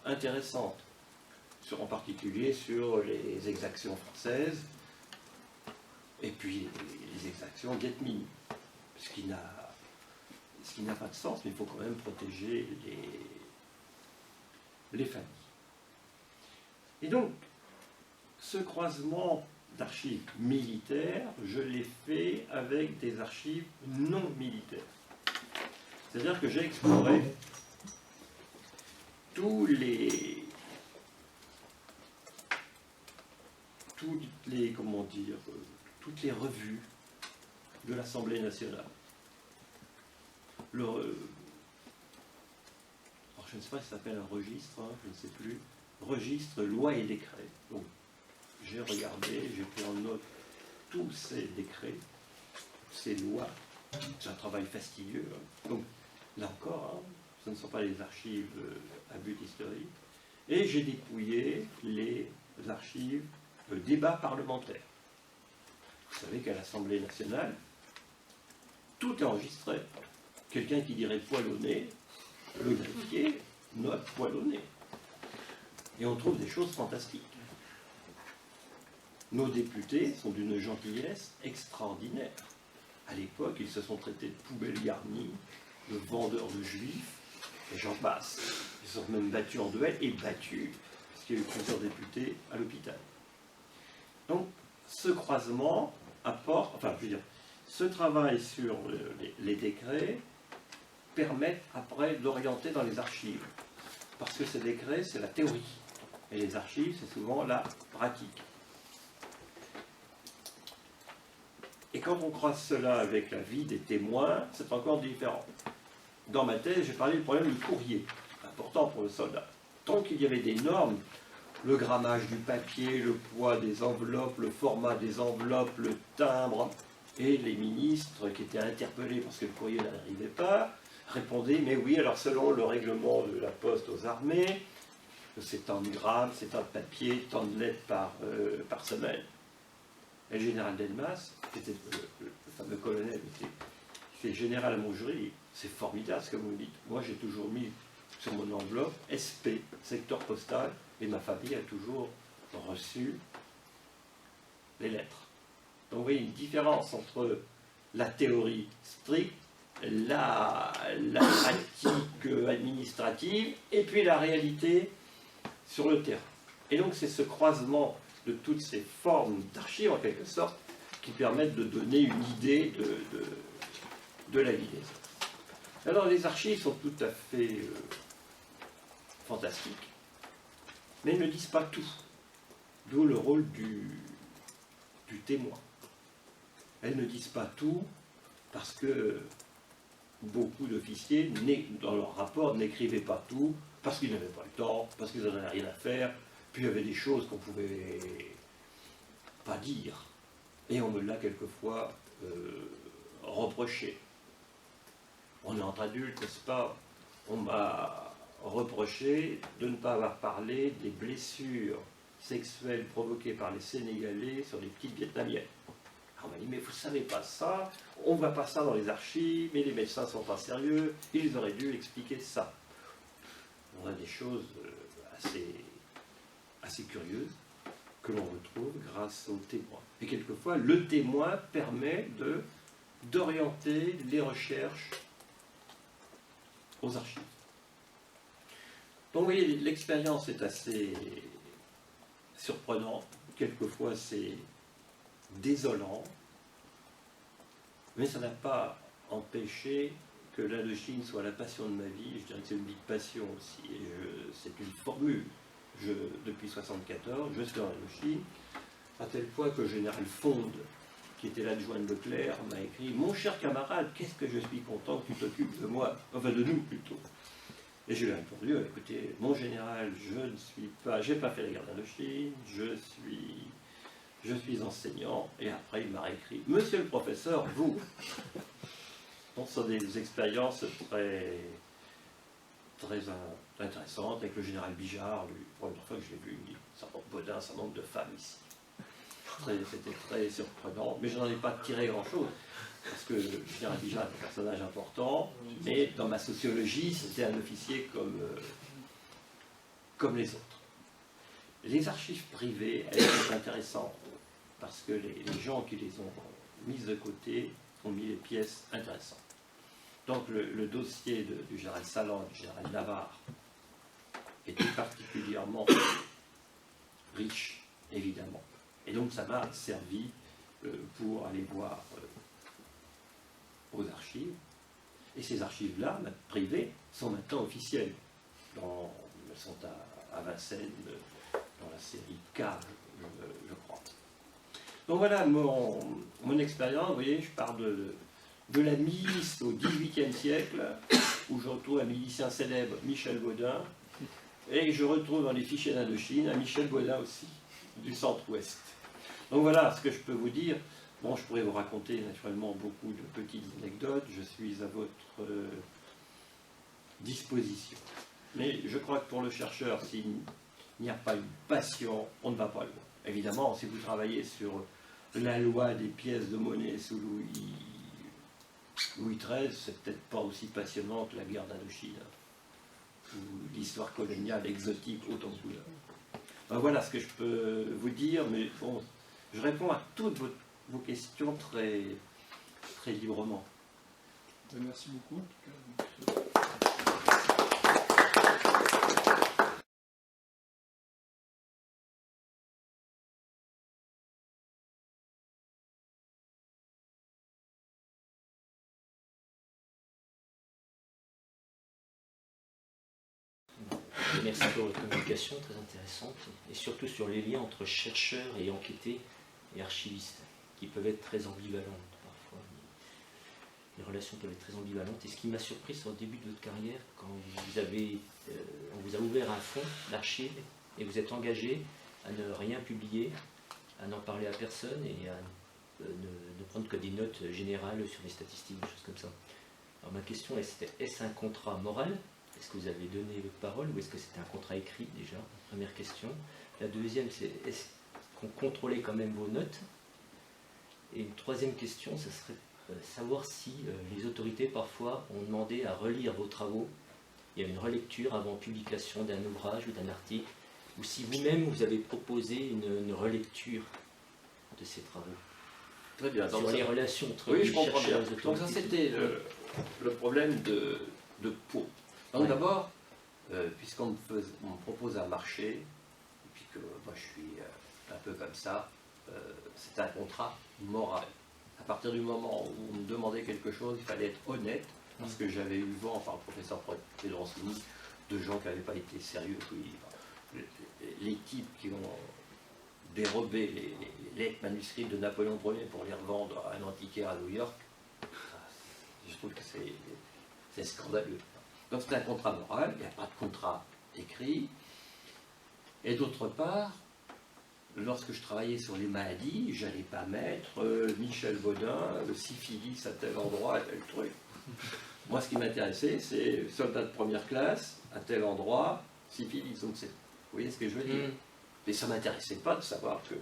B: en particulier sur les exactions françaises, et puis les exactions d'ethnie, ce qui n'a pas de sens, mais il faut quand même protéger les familles. Et donc, ce croisement d'archives militaires, je l'ai fait avec des archives non militaires. C'est-à-dire que j'ai exploré toutes les revues de l'Assemblée nationale. Alors, je ne sais pas si ça s'appelle un registre, je ne sais plus. Registre, loi et décret. Donc, j'ai regardé, j'ai pris en note tous ces décrets, ces lois. C'est un travail fastidieux. Donc, là encore, ce ne sont pas les archives à but historique. Et j'ai dépouillé les archives de débats parlementaires. Vous savez qu'à l'Assemblée nationale, tout est enregistré. Quelqu'un qui dirait poil au nez, le greffier note poil au nez. Et on trouve des choses fantastiques. Nos députés sont d'une gentillesse extraordinaire. À l'époque, ils se sont traités de poubelles garnies, de vendeurs de juifs, et j'en passe. Ils se sont même battus en duel et battus, parce qu'il y a eu plusieurs députés à l'hôpital. Donc, ce croisement apporte, ce travail sur les décrets permet après d'orienter dans les archives. Parce que ces décrets, c'est la théorie. Et les archives, c'est souvent la pratique. Et quand on croise cela avec la vie des témoins, c'est encore différent. Dans ma thèse, j'ai parlé du problème du courrier, important pour le soldat. Tant qu'il y avait des normes, le grammage du papier, le poids des enveloppes, le format des enveloppes, le timbre, et les ministres qui étaient interpellés parce que le courrier n'arrivait pas, répondaient, mais oui, alors selon le règlement de la poste aux armées, c'est tant de grammes, c'est tant de papier, tant de lettres par semaine. Et le général Delmas, qui était le fameux colonel, qui fait général à mon jury, c'est formidable ce que vous me dites. Moi, j'ai toujours mis sur mon enveloppe SP, secteur postal, et ma famille a toujours reçu les lettres. Donc vous voyez une différence entre la théorie stricte, la pratique administrative, et puis la réalité sur le terrain. Et donc c'est ce croisement de toutes ces formes d'archives, en quelque sorte, qui permettent de donner une idée de la vie des autres. Alors les archives sont tout à fait fantastiques, mais elles ne disent pas tout. D'où le rôle du témoin. Elles ne disent pas tout parce que beaucoup d'officiers, dans leur rapport, n'écrivaient pas tout, parce qu'ils n'avaient pas le temps, parce qu'ils n'en avaient rien à faire, puis il y avait des choses qu'on ne pouvait pas dire. Et on me l'a quelquefois reproché. On est entre adultes, n'est-ce pas? On m'a reproché de ne pas avoir parlé des blessures sexuelles provoquées par les Sénégalais sur les petites Vietnamiennes. Alors on m'a dit, mais vous ne savez pas ça, on ne voit pas ça dans les archives, mais les médecins ne sont pas sérieux, ils auraient dû expliquer ça. On a des choses assez curieuses que l'on retrouve grâce au témoin. Et quelquefois, le témoin permet d'orienter les recherches aux archives. Donc vous voyez, l'expérience est assez surprenante, quelquefois c'est désolant, mais ça n'a pas empêché que l'Indochine soit la passion de ma vie. Je dirais que c'est une vie de passion aussi. C'est une formule. Depuis 1974, je suis en Indochine, à tel point que le général Fonde, qui était l'adjoint de Leclerc, m'a écrit « Mon cher camarade, qu'est-ce que je suis content que tu t'occupes de moi, enfin de nous plutôt. » Et je lui ai répondu « Écoutez, mon général, j'ai pas fait la guerre d'Indochine, je suis enseignant. » Et après, il m'a écrit « Monsieur le professeur, vous !» Donc, ce sont des expériences très, très intéressantes avec le général Bijard. La première fois que je l'ai vu, il me dit ça manque Bodin, ça manque de femmes ici. C'était très surprenant, mais je n'en ai pas tiré grand-chose. Parce que le général Bijard est un personnage important, mais dans ma sociologie, c'était un officier comme les autres. Les archives privées, elles sont intéressantes, parce que les gens qui les ont mises de côté ont mis les pièces intéressantes. Donc le dossier du général Salan et du général Navarre était particulièrement riche, évidemment. Et donc ça m'a servi pour aller voir aux archives. Et ces archives-là, privées, sont maintenant officielles. Elles sont à Vincennes, dans la série K, je crois. Donc voilà mon expérience. Vous voyez, je pars de la milice au XVIIIe siècle, où je retrouve un milicien célèbre, Michel Bodin, et je retrouve dans les fichiers d'Indochine un Michel Bodin aussi, du centre-ouest. Donc voilà ce que je peux vous dire. Bon, je pourrais vous raconter naturellement beaucoup de petites anecdotes, je suis à votre disposition. Mais je crois que pour le chercheur, s'il n'y a pas une passion, on ne va pas loin. Évidemment, si vous travaillez sur la loi des pièces de monnaie sous Louis XIII, c'est peut-être pas aussi passionnant que la guerre d'Indochine, ou l'histoire coloniale exotique autant de couleurs. Ben voilà ce que je peux vous dire, mais bon, je réponds à toutes vos questions très, très librement.
C: Merci beaucoup.
D: Merci pour votre communication, très intéressante, et surtout sur les liens entre chercheurs et enquêtés et archivistes, qui peuvent être très ambivalentes parfois. Les relations peuvent être très ambivalentes. Et ce qui m'a surpris sur le début de votre carrière, quand on vous a ouvert un fonds d'archives et vous êtes engagé à ne rien publier, à n'en parler à personne et à ne prendre que des notes générales sur les statistiques, des choses comme ça. Alors ma question est-ce un contrat moral ? Est-ce que vous avez donné votre parole ou est-ce que c'était un contrat écrit déjà? Première question. La deuxième, c'est est-ce qu'on contrôlait quand même vos notes? Et une troisième question, ce serait savoir si les autorités parfois ont demandé à relire vos travaux. Il y a une relecture avant publication d'un ouvrage ou d'un article, ou si vous-même vous avez proposé une relecture de ces travaux.
B: Très bien.
D: Sur les relations entre
B: oui,
D: les
B: je comprends
D: chercheurs
B: bien.
D: et les autorités.
B: Donc ça, c'était le problème de Pau. Donc d'abord, puisqu'on me propose un marché, et puis que moi je suis un peu comme ça, c'est un contrat moral. À partir du moment où on me demandait quelque chose, il fallait être honnête, parce que j'avais eu vent par le professeur Pedroncini de gens qui n'avaient pas été sérieux. Les types qui ont dérobé les lettres manuscrites de Napoléon Ier pour les revendre à un antiquaire à New York, je trouve que c'est scandaleux. Donc c'est un contrat moral, il n'y a pas de contrat écrit. Et d'autre part, lorsque je travaillais sur les maladies, je n'allais pas mettre Michel Bodin, le syphilis à tel endroit, à tel truc. Moi, ce qui m'intéressait, c'est soldat de première classe, à tel endroit, syphilis. Donc vous voyez ce que je veux dire? Et ça ne m'intéressait pas de savoir que...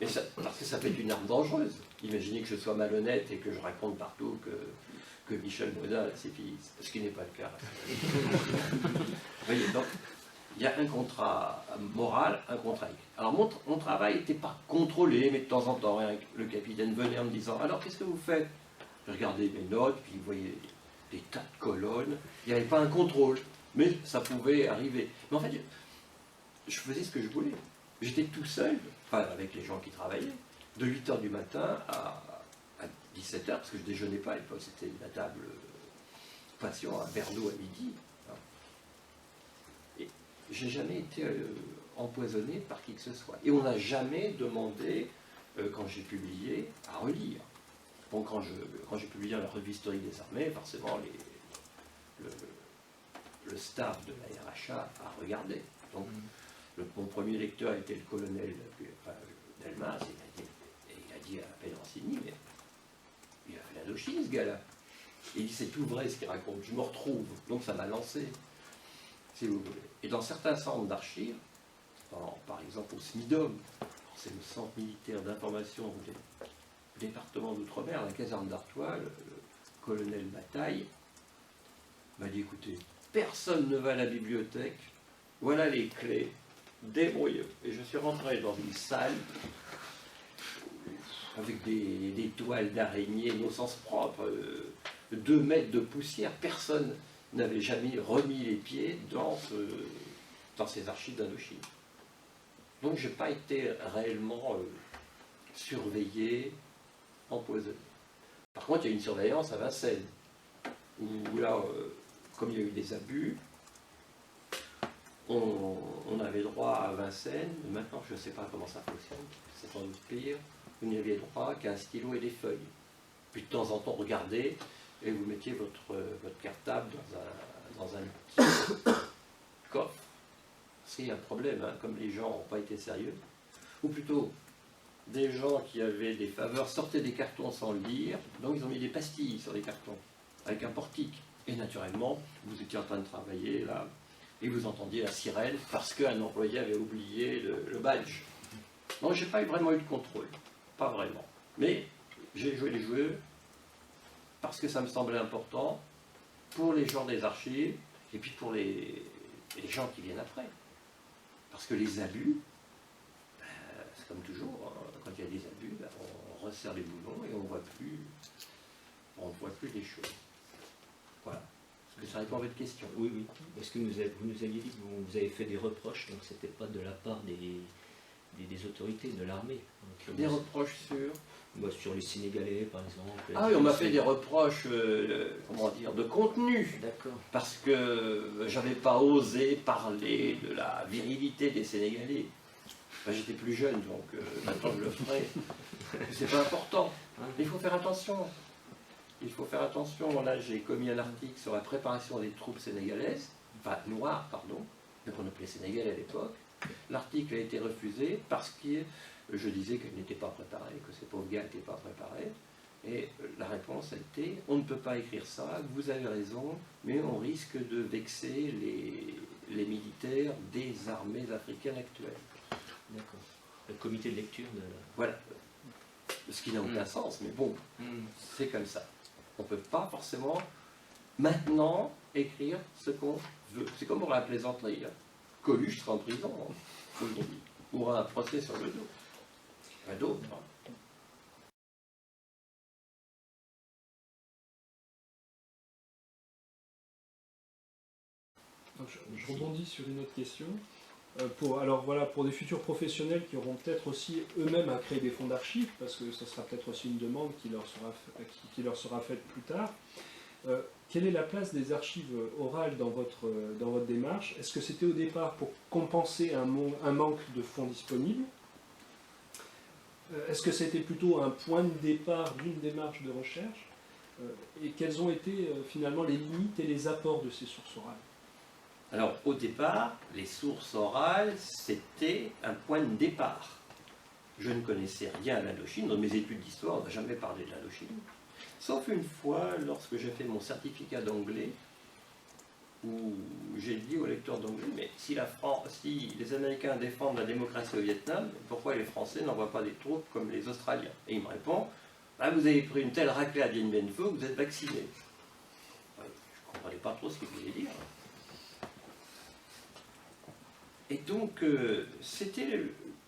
B: parce que ça peut être une arme dangereuse. Imaginez que je sois malhonnête et que je raconte partout que Michel Bodin a la syphilis, ce qui n'est pas le cas. Vous voyez, donc, il y a un contrat moral, un contrat écrit. Alors mon travail n'était pas contrôlé, mais de temps en temps, le capitaine venait en me disant « Alors, qu'est-ce que vous faites ?» Je regardais mes notes, puis vous voyez des tas de colonnes. Il n'y avait pas un contrôle, mais ça pouvait arriver. Mais en fait, je faisais ce que je voulais. J'étais tout seul, enfin avec les gens qui travaillaient, de 8h du matin à 17h, parce que je ne déjeunais pas à l'époque, c'était la table patient à Bordeaux à midi. Et j'ai jamais été empoisonné par qui que ce soit. Et on n'a jamais demandé, quand j'ai publié, à relire. Bon, quand j'ai publié dans la revue historique des armées, forcément le staff de la RHA a regardé. Donc, mon premier lecteur était le colonel Delmas, et il a dit à Pedroncini, mais il a fait l'Indochine, ce gars-là. Il dit c'est tout vrai ce qu'il raconte, je me retrouve. Donc ça m'a lancé, si vous voulez. Et dans certains centres d'archives, par exemple au SMIDOM, c'est le centre militaire d'information du département d'Outre-mer, la caserne d'Artois, le colonel Bataille m'a dit écoutez, personne ne va à la bibliothèque, voilà les clés, débrouillez. Et je suis rentré dans une salle avec des toiles d'araignée, au sens propre, 2 mètres de poussière. Personne n'avait jamais remis les pieds dans ces archives d'Indochine. Donc je n'ai pas été réellement surveillé, empoisonné. Par contre, il y a une surveillance à Vincennes, où là, comme il y a eu des abus, on avait droit à Vincennes. Maintenant, je ne sais pas comment ça fonctionne, c'est sans doute pire. Vous n'y aviez droit qu'à un stylo et des feuilles. Puis de temps en temps, regardez, et vous mettiez votre cartable dans un petit coffre. Parce qu'il y a un problème, hein, comme les gens n'ont pas été sérieux, ou plutôt, des gens qui avaient des faveurs sortaient des cartons sans le lire, donc ils ont mis des pastilles sur les cartons, avec un portique. Et naturellement, vous étiez en train de travailler là, et vous entendiez la sirène parce qu'un employé avait oublié le badge. Donc j'ai pas vraiment eu de contrôle, pas vraiment. Mais j'ai joué les jeux parce que ça me semblait important pour les gens des archives et puis pour les gens qui viennent après. Parce que les abus, c'est comme toujours, hein, quand il y a des abus, on resserre les boulons et on ne voit plus les choses. Voilà. Est-ce que ça répond à votre question?
D: Oui, oui. Est-ce que vous nous aviez dit que vous avez fait des reproches, donc c'était pas de la part des autorités, de l'armée?
B: Des reproches sur
D: sur les Sénégalais, par exemple.
B: Ah oui, on m'a fait des reproches, comment dire, de contenu.
D: D'accord.
B: Parce que j'avais pas osé parler de la virilité des Sénégalais. Enfin, j'étais plus jeune, donc maintenant je le ferai. C'est pas important. Il faut faire attention. Il faut faire attention. Là, j'ai commis un article sur la préparation des troupes sénégalaises, enfin noires, pardon, mais qu'on appelait sénégalais à l'époque. L'article a été refusé parce que je disais qu'elle n'était pas préparée, que ces pauvres gars n'étaient pas préparés. Et la réponse a été on ne peut pas écrire ça, vous avez raison, mais on risque de vexer les militaires des armées africaines actuelles.
D: D'accord. Le comité de lecture de...
B: Voilà. Ce qui n'a aucun sens, mais bon, c'est comme ça. On ne peut pas forcément maintenant écrire ce qu'on veut. C'est comme pour la plaisanterie. Hein. Coluche sera en prison, aujourd'hui, aura un procès sur le dos. Pas d'autres. Hein.
C: Donc, je rebondis sur une autre question. Pour des futurs professionnels qui auront peut-être aussi eux-mêmes à créer des fonds d'archives, parce que ça sera peut-être aussi une demande qui leur sera faite plus tard, quelle est la place des archives orales dans votre démarche? Est-ce que c'était au départ pour compenser un manque de fonds disponibles? Est-ce que c'était plutôt un point de départ d'une démarche de recherche? Et quelles ont été finalement les limites et les apports de ces sources orales?
B: Alors, au départ, les sources orales, c'était un point de départ. Je ne connaissais rien à l'Indochine. Dans mes études d'histoire, on n'a jamais parlé de l'Indochine. Sauf une fois, lorsque j'ai fait mon certificat d'anglais, où j'ai dit au lecteur d'anglais, mais si les Américains défendent la démocratie au Vietnam, pourquoi les Français n'envoient pas des troupes comme les Australiens? Et il me répond, bah, vous avez pris une telle raclée à Dien Bien Phu, vous êtes vacciné. Je ne comprenais pas trop ce qu'il voulait dire. Et donc, c'était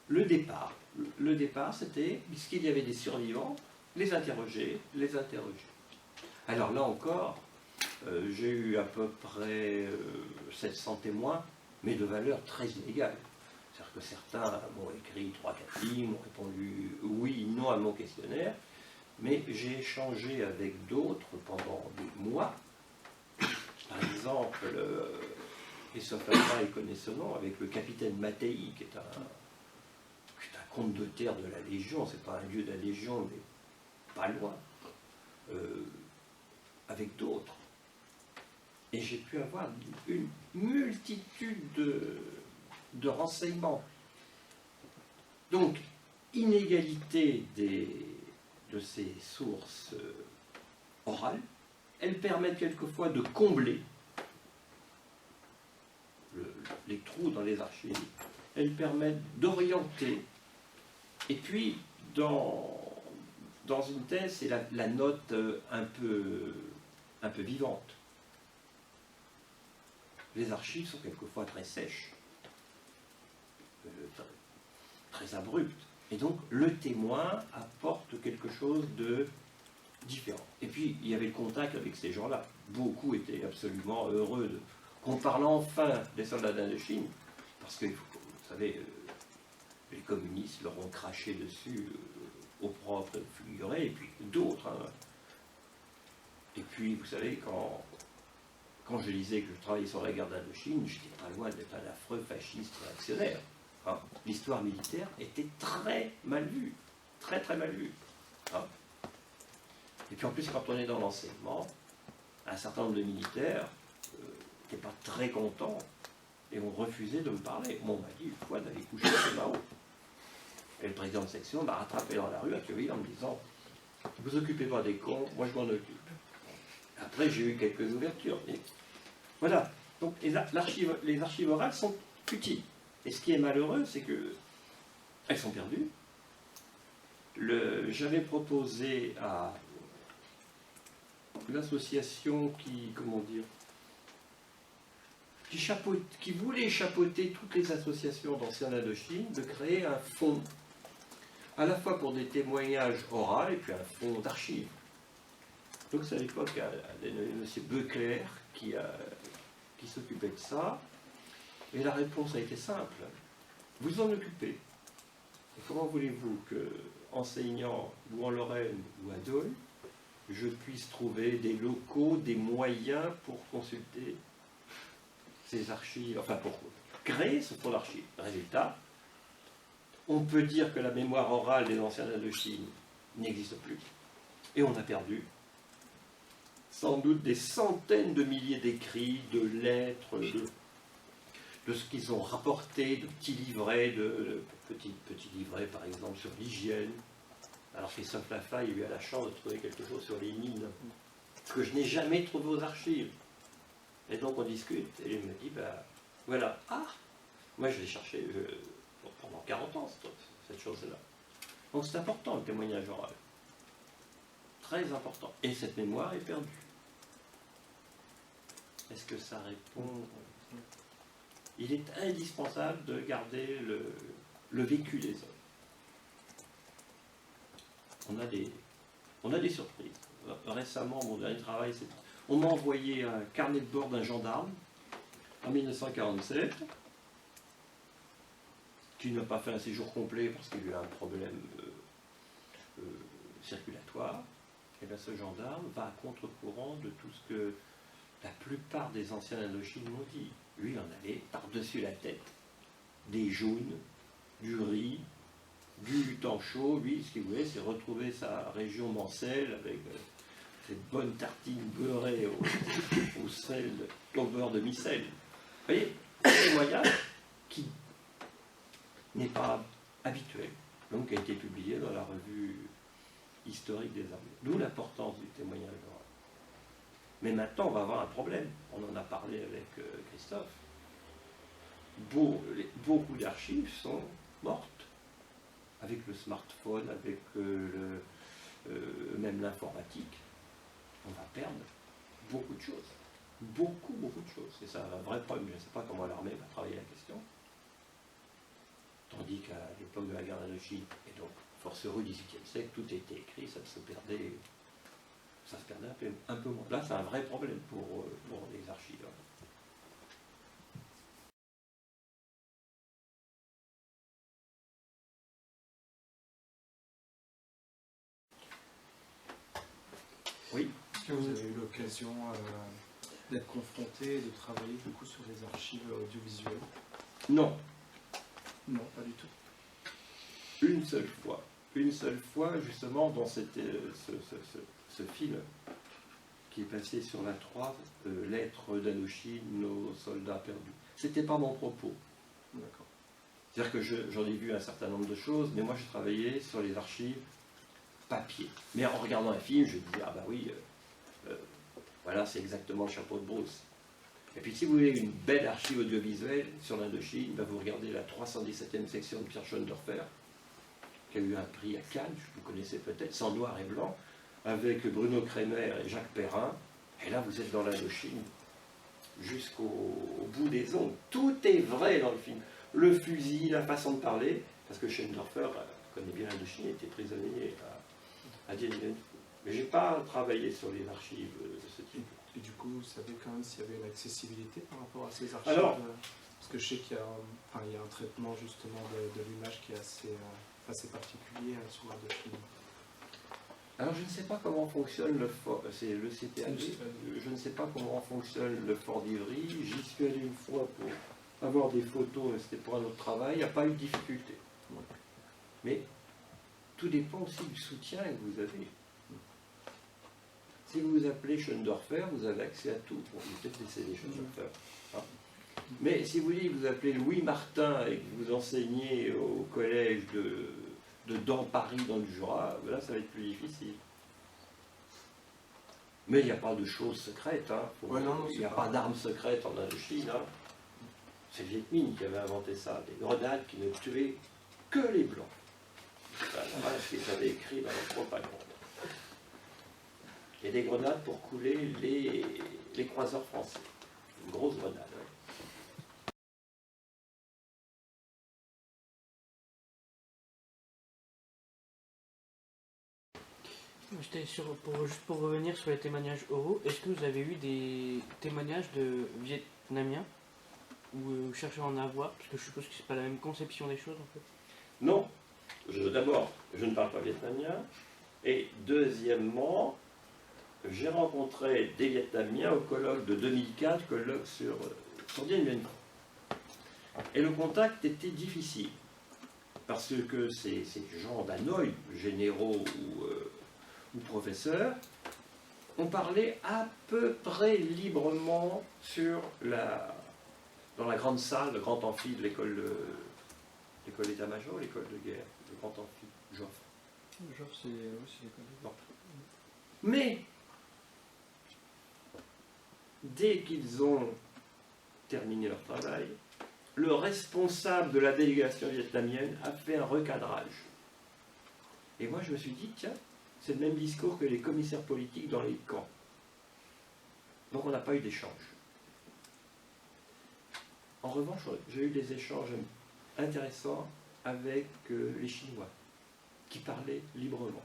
B: le départ. Le départ, c'était, puisqu'il y avait des survivants, les interroger. Alors là encore, j'ai eu à peu près 700 témoins, mais de valeur très inégale. C'est-à-dire que certains m'ont écrit 3-4 lignes, m'ont répondu oui, non à mon questionnaire, mais j'ai échangé avec d'autres pendant des mois. Par exemple, Christophe Alva, il connaît ce nom, avec le capitaine Mattei, qui est un comte de terre de la Légion, c'est pas un dieu de la Légion, mais pas loin, avec d'autres. Et j'ai pu avoir une multitude de renseignements. Donc, inégalité de ces sources orales, elles permettent quelquefois de combler les trous dans les archives, elles permettent d'orienter, et puis dans une thèse, c'est la note un peu vivante. Les archives sont quelquefois très sèches, très abruptes, et donc le témoin apporte quelque chose de différent. Et puis il y avait le contact avec ces gens-là. Beaucoup étaient absolument heureux qu'on parle enfin des soldats d'Indochine, parce que, vous savez, les communistes leur ont craché dessus au propre figuré, et puis d'autres. Hein. Et puis, vous savez, quand je disais que je travaillais sur la guerre d'Indochine, j'étais pas loin d'être un affreux fasciste réactionnaire. Hein. L'histoire militaire était très mal vue, très très mal vue. Hein. Et puis en plus, quand on est dans l'enseignement, un certain nombre de militaires n'étaient pas très contents et ont refusé de me parler. Moi, on m'a dit une fois d'aller coucher chez Mao. Et le président de section m'a rattrapé dans la rue à Quevilly en me disant « Vous occupez pas des cons, moi je m'en occupe ». Après, j'ai eu quelques ouvertures. Et voilà. Donc les archives orales sont utiles. Et ce qui est malheureux, c'est qu'elles sont perdues. J'avais proposé à l'association qui voulait chapeauter toutes les associations d'anciens d'Indochine, de créer un fonds, à la fois pour des témoignages oraux et puis un fonds d'archives. Donc c'est à l'époque M. Beuclair qui s'occupait de ça, et la réponse a été simple. Vous en occupez. Et comment voulez-vous que, enseignant ou en Lorraine ou à Dole, je puisse trouver des locaux, des moyens pour consulter ces archives, enfin pour créer ce fonds d'archives. Résultat, on peut dire que la mémoire orale des anciens d'Indochine n'existe plus, et on a perdu sans doute des centaines de milliers d'écrits, de lettres, de ce qu'ils ont rapporté, de petits livrets, de petits livrets par exemple sur l'hygiène. Alors Christophe Lafaille a eu la chance de trouver quelque chose sur les mines que je n'ai jamais trouvé aux archives. Et donc on discute, et il me dit, ben voilà, moi je l'ai cherché pendant 40 ans, cette chose-là. Donc c'est important le témoignage oral. Très important. Et cette mémoire est perdue. Est-ce que ça répond? Il est indispensable de garder le vécu des hommes. On a des surprises. Récemment, mon dernier travail, on m'a envoyé un carnet de bord d'un gendarme en 1947 qui n'a pas fait un séjour complet parce qu'il a eu un problème circulatoire. Et bien ce gendarme va à contre-courant de tout ce que la plupart des anciens Indochine m'ont dit. Lui, il en avait par-dessus la tête des jaunes, du riz, du temps chaud. Lui, ce qu'il voulait, c'est retrouver sa région mancelle avec cette bonne tartine beurrée au sel, au beurre de micelle. Vous voyez, un témoignage qui n'est pas habituel, donc qui a été publié dans la revue historique des armées. D'où l'importance du témoignage oral. Mais maintenant, on va avoir un problème. On en a parlé avec Christophe. Beaucoup d'archives sont mortes. Avec le smartphone, avec même l'informatique, on va perdre beaucoup de choses. Beaucoup de choses. Et c'est un vrai problème. Je ne sais pas comment l'armée va travailler la question. Tandis qu'à l'époque de la guerre d'Indochine, et donc force heureuse du XVIIIe siècle, tout était écrit, ça se perdait un peu moins. Là, c'est un vrai problème pour les archives. Oui.
E: Est-ce que vous avez eu l'occasion d'être confronté, de travailler du coup sur les archives audiovisuelles?
B: Non.
E: Non, pas du tout.
B: Une seule fois, justement, dans ce film qui est passé sur la 3, Lettres d'Indochine, nos soldats perdus. C'était pas mon propos.
E: D'accord.
B: C'est-à-dire que j'en ai vu un certain nombre de choses, mais moi je travaillais sur les archives papier. Mais en regardant un film, je disais, ah bah oui, Voilà, c'est exactement le chapeau de Brousse. Et puis si vous voulez une belle archive audiovisuelle sur l'Indochine, ben, vous regardez la 317e section de Pierre Schoendoerfer, qui a eu un prix à Cannes, vous connaissez peut-être, sans noir et blanc, avec Bruno Kremer et Jacques Perrin. Et là, vous êtes dans l'Indochine jusqu'au bout des ongles. Tout est vrai dans le film. Le fusil, la façon de parler, parce que Schoendoerfer connaît bien l'Indochine, il était prisonnier à Dien Bien Phu. Mais je n'ai pas travaillé sur les archives de ce type.
E: Et du coup, vous savez quand même s'il y avait une accessibilité par rapport à ces archives?
B: Alors,
E: parce que je sais qu'il y a, il y a un traitement justement de l'image qui est assez particulier sur l'Indochine.
B: alors je ne sais pas comment fonctionne le fort, c'est le CPAD, je ne sais pas comment fonctionne le fort d'Ivry, j'y suis allé une fois pour avoir des photos, c'était pour un autre travail, il n'y a pas eu de difficulté. Mais tout dépend aussi du soutien que vous avez. Si vous vous appelez Schoendoerfer, vous avez accès à tout. Bon, je vais peut-être laisser les Schoendoerfer. Hein. Mais si vous dites que vous appelez Louis Martin et que vous enseignez au collège dans Paris, dans le Jura, là ça va être plus difficile. Mais il n'y a pas de choses secrètes. Hein. Il n'y a pas d'armes secrètes en Indochine. Hein. C'est le Viet Minh qui avait inventé ça. Des grenades qui ne tuaient que les Blancs. Voilà ce qu'ils avaient écrit dans leur propagande. Et des grenades pour couler les croiseurs français. Une grosse grenade. Hein.
F: Juste pour revenir sur les témoignages oraux, est-ce que vous avez eu des témoignages de Vietnamiens ou vous cherchez à en avoir? Parce que je suppose que c'est pas la même conception des choses en fait.
B: Non. D'abord, je ne parle pas vietnamien. Et deuxièmement, j'ai rencontré des Vietnamiens au colloque de 2004, colloque sur Dien Bien Phu. Et le contact était difficile. Parce que ces gens d'Hanoï, généraux ou professeurs, ont parlé à peu près librement dans la grande salle, le grand amphi de l'école d'état-major, l'école de guerre, le grand amphi, Joffre.
C: Genre, c'est l'école.
B: Non. Mais, dès qu'ils ont terminé leur travail, le responsable de la délégation vietnamienne a fait un recadrage. Et moi, je me suis dit, tiens, c'est le même discours que les commissaires politiques dans les camps. Donc, on n'a pas eu d'échange. En revanche, j'ai eu des échanges intéressants avec les Chinois, qui parlaient librement.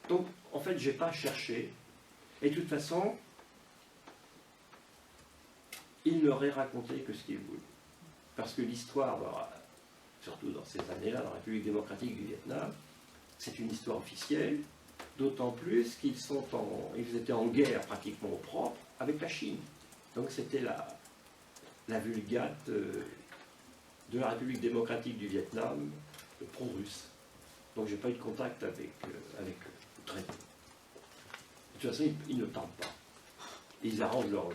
B: Donc, en fait, je n'ai pas cherché. Et de toute façon, ils n'auraient raconté que ce qu'ils voulaient. Parce que l'histoire, surtout dans ces années-là, dans la République démocratique du Vietnam, c'est une histoire officielle, d'autant plus qu'ils étaient en guerre pratiquement au propre avec la Chine. Donc c'était la vulgate de la République démocratique du Vietnam, le pro-russe. Donc j'ai pas eu de contact avec eux, très peu. De toute façon, ils ne parlent pas. Ils arrangent leur...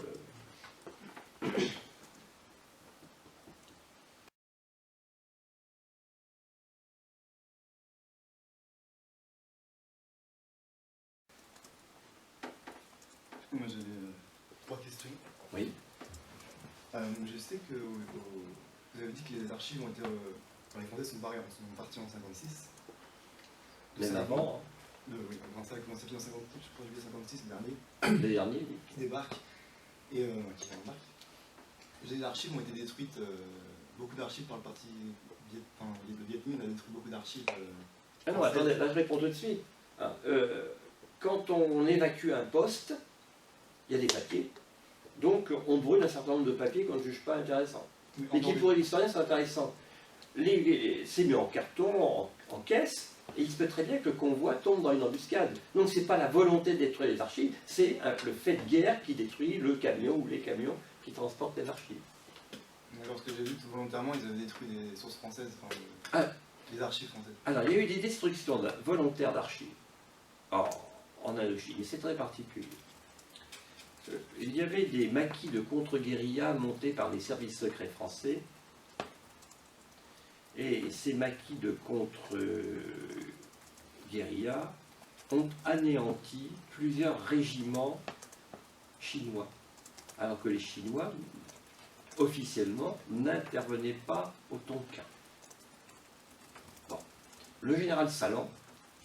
G: Moi j'avais 3 questions.
B: Oui.
G: Je sais que vous avez dit que les archives ont été. Les Français sont partis en 56.
B: Même avant,
G: Oui, enfin, ça a commencé en 56, je crois que 56, le dernier.
B: les derniers, oui.
G: Qui débarque. Et qui embarque. Les archives ont été détruites, beaucoup d'archives par le parti. Le Viet Minh a détruit beaucoup d'archives.
B: Ah non, attendez, là je réponds tout de suite. Quand on évacue un poste, il y a des papiers. Donc on brûle un certain nombre de papiers qu'on ne juge pas intéressants. Et qui pour l'historien sont intéressants. C'est mis en carton, en caisse, et il se peut très bien que le convoi tombe dans une embuscade. Donc ce n'est pas la volonté de détruire les archives, c'est le fait de guerre qui détruit le camion ou les camions qui transportent les archives.
G: D'accord, ce que j'ai vu tout volontairement, ils avaient détruit des sources françaises, les archives françaises.
B: Alors il y a eu des destructions volontaires d'archives en Indochine, et c'est très particulier. Il y avait des maquis de contre-guérilla montés par les services secrets français. Et ces maquis de contre-guérilla ont anéanti plusieurs régiments chinois, alors que les Chinois, officiellement, n'intervenaient pas au Tonkin. Bon. Le général Salan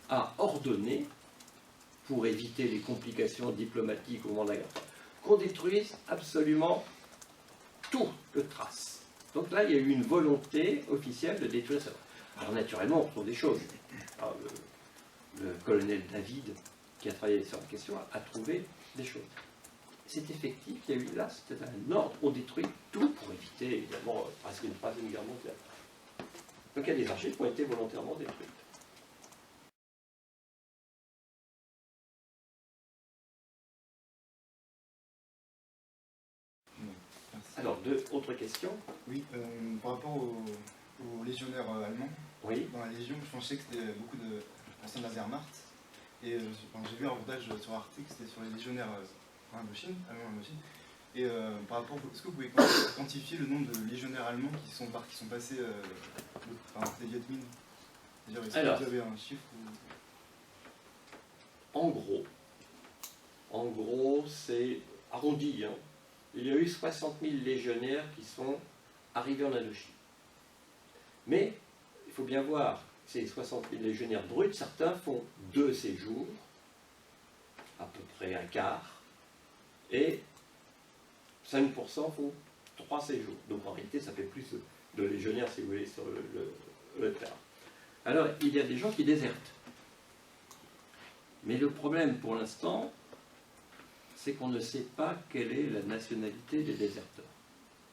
B: a ordonné, pour éviter les complications diplomatiques au moment de la guerre, qu'on détruise absolument toute trace. Donc là, il y a eu une volonté officielle de détruire ça. Alors naturellement, on trouve des choses. Alors, le colonel David, qui a travaillé sur la question, a trouvé des choses. C'est effectif, il y a eu là, c'était un ordre, on détruit tout pour éviter, évidemment, presque une troisième guerre mondiale. Donc il y a des archives qui ont été volontairement détruites. Alors, autres questions?
G: Oui, par rapport aux légionnaires allemands,
B: Oui.
G: dans la Légion, je pensais que c'était beaucoup de personnes de la Wehrmacht. Et j'ai vu un reportage sur Arte, que c'était sur les légionnaires allemands en Indochine. Et par rapport, est-ce que vous pouvez quantifier le nombre de légionnaires allemands qui sont passés des Viet Minh? C'est-à-dire, est-ce que vous avez un chiffre
B: En gros, c'est arrondi, hein. Il y a eu 60 000 légionnaires qui sont arrivés en Indochine. Mais, il faut bien voir, ces 60 000 légionnaires bruts, certains font 2 séjours, à peu près un quart, et 5% font 3 séjours. Donc en réalité, ça fait plus de légionnaires, si vous voulez, sur le terrain. Alors, il y a des gens qui désertent. Mais le problème, pour l'instant, c'est qu'on ne sait pas quelle est la nationalité des déserteurs,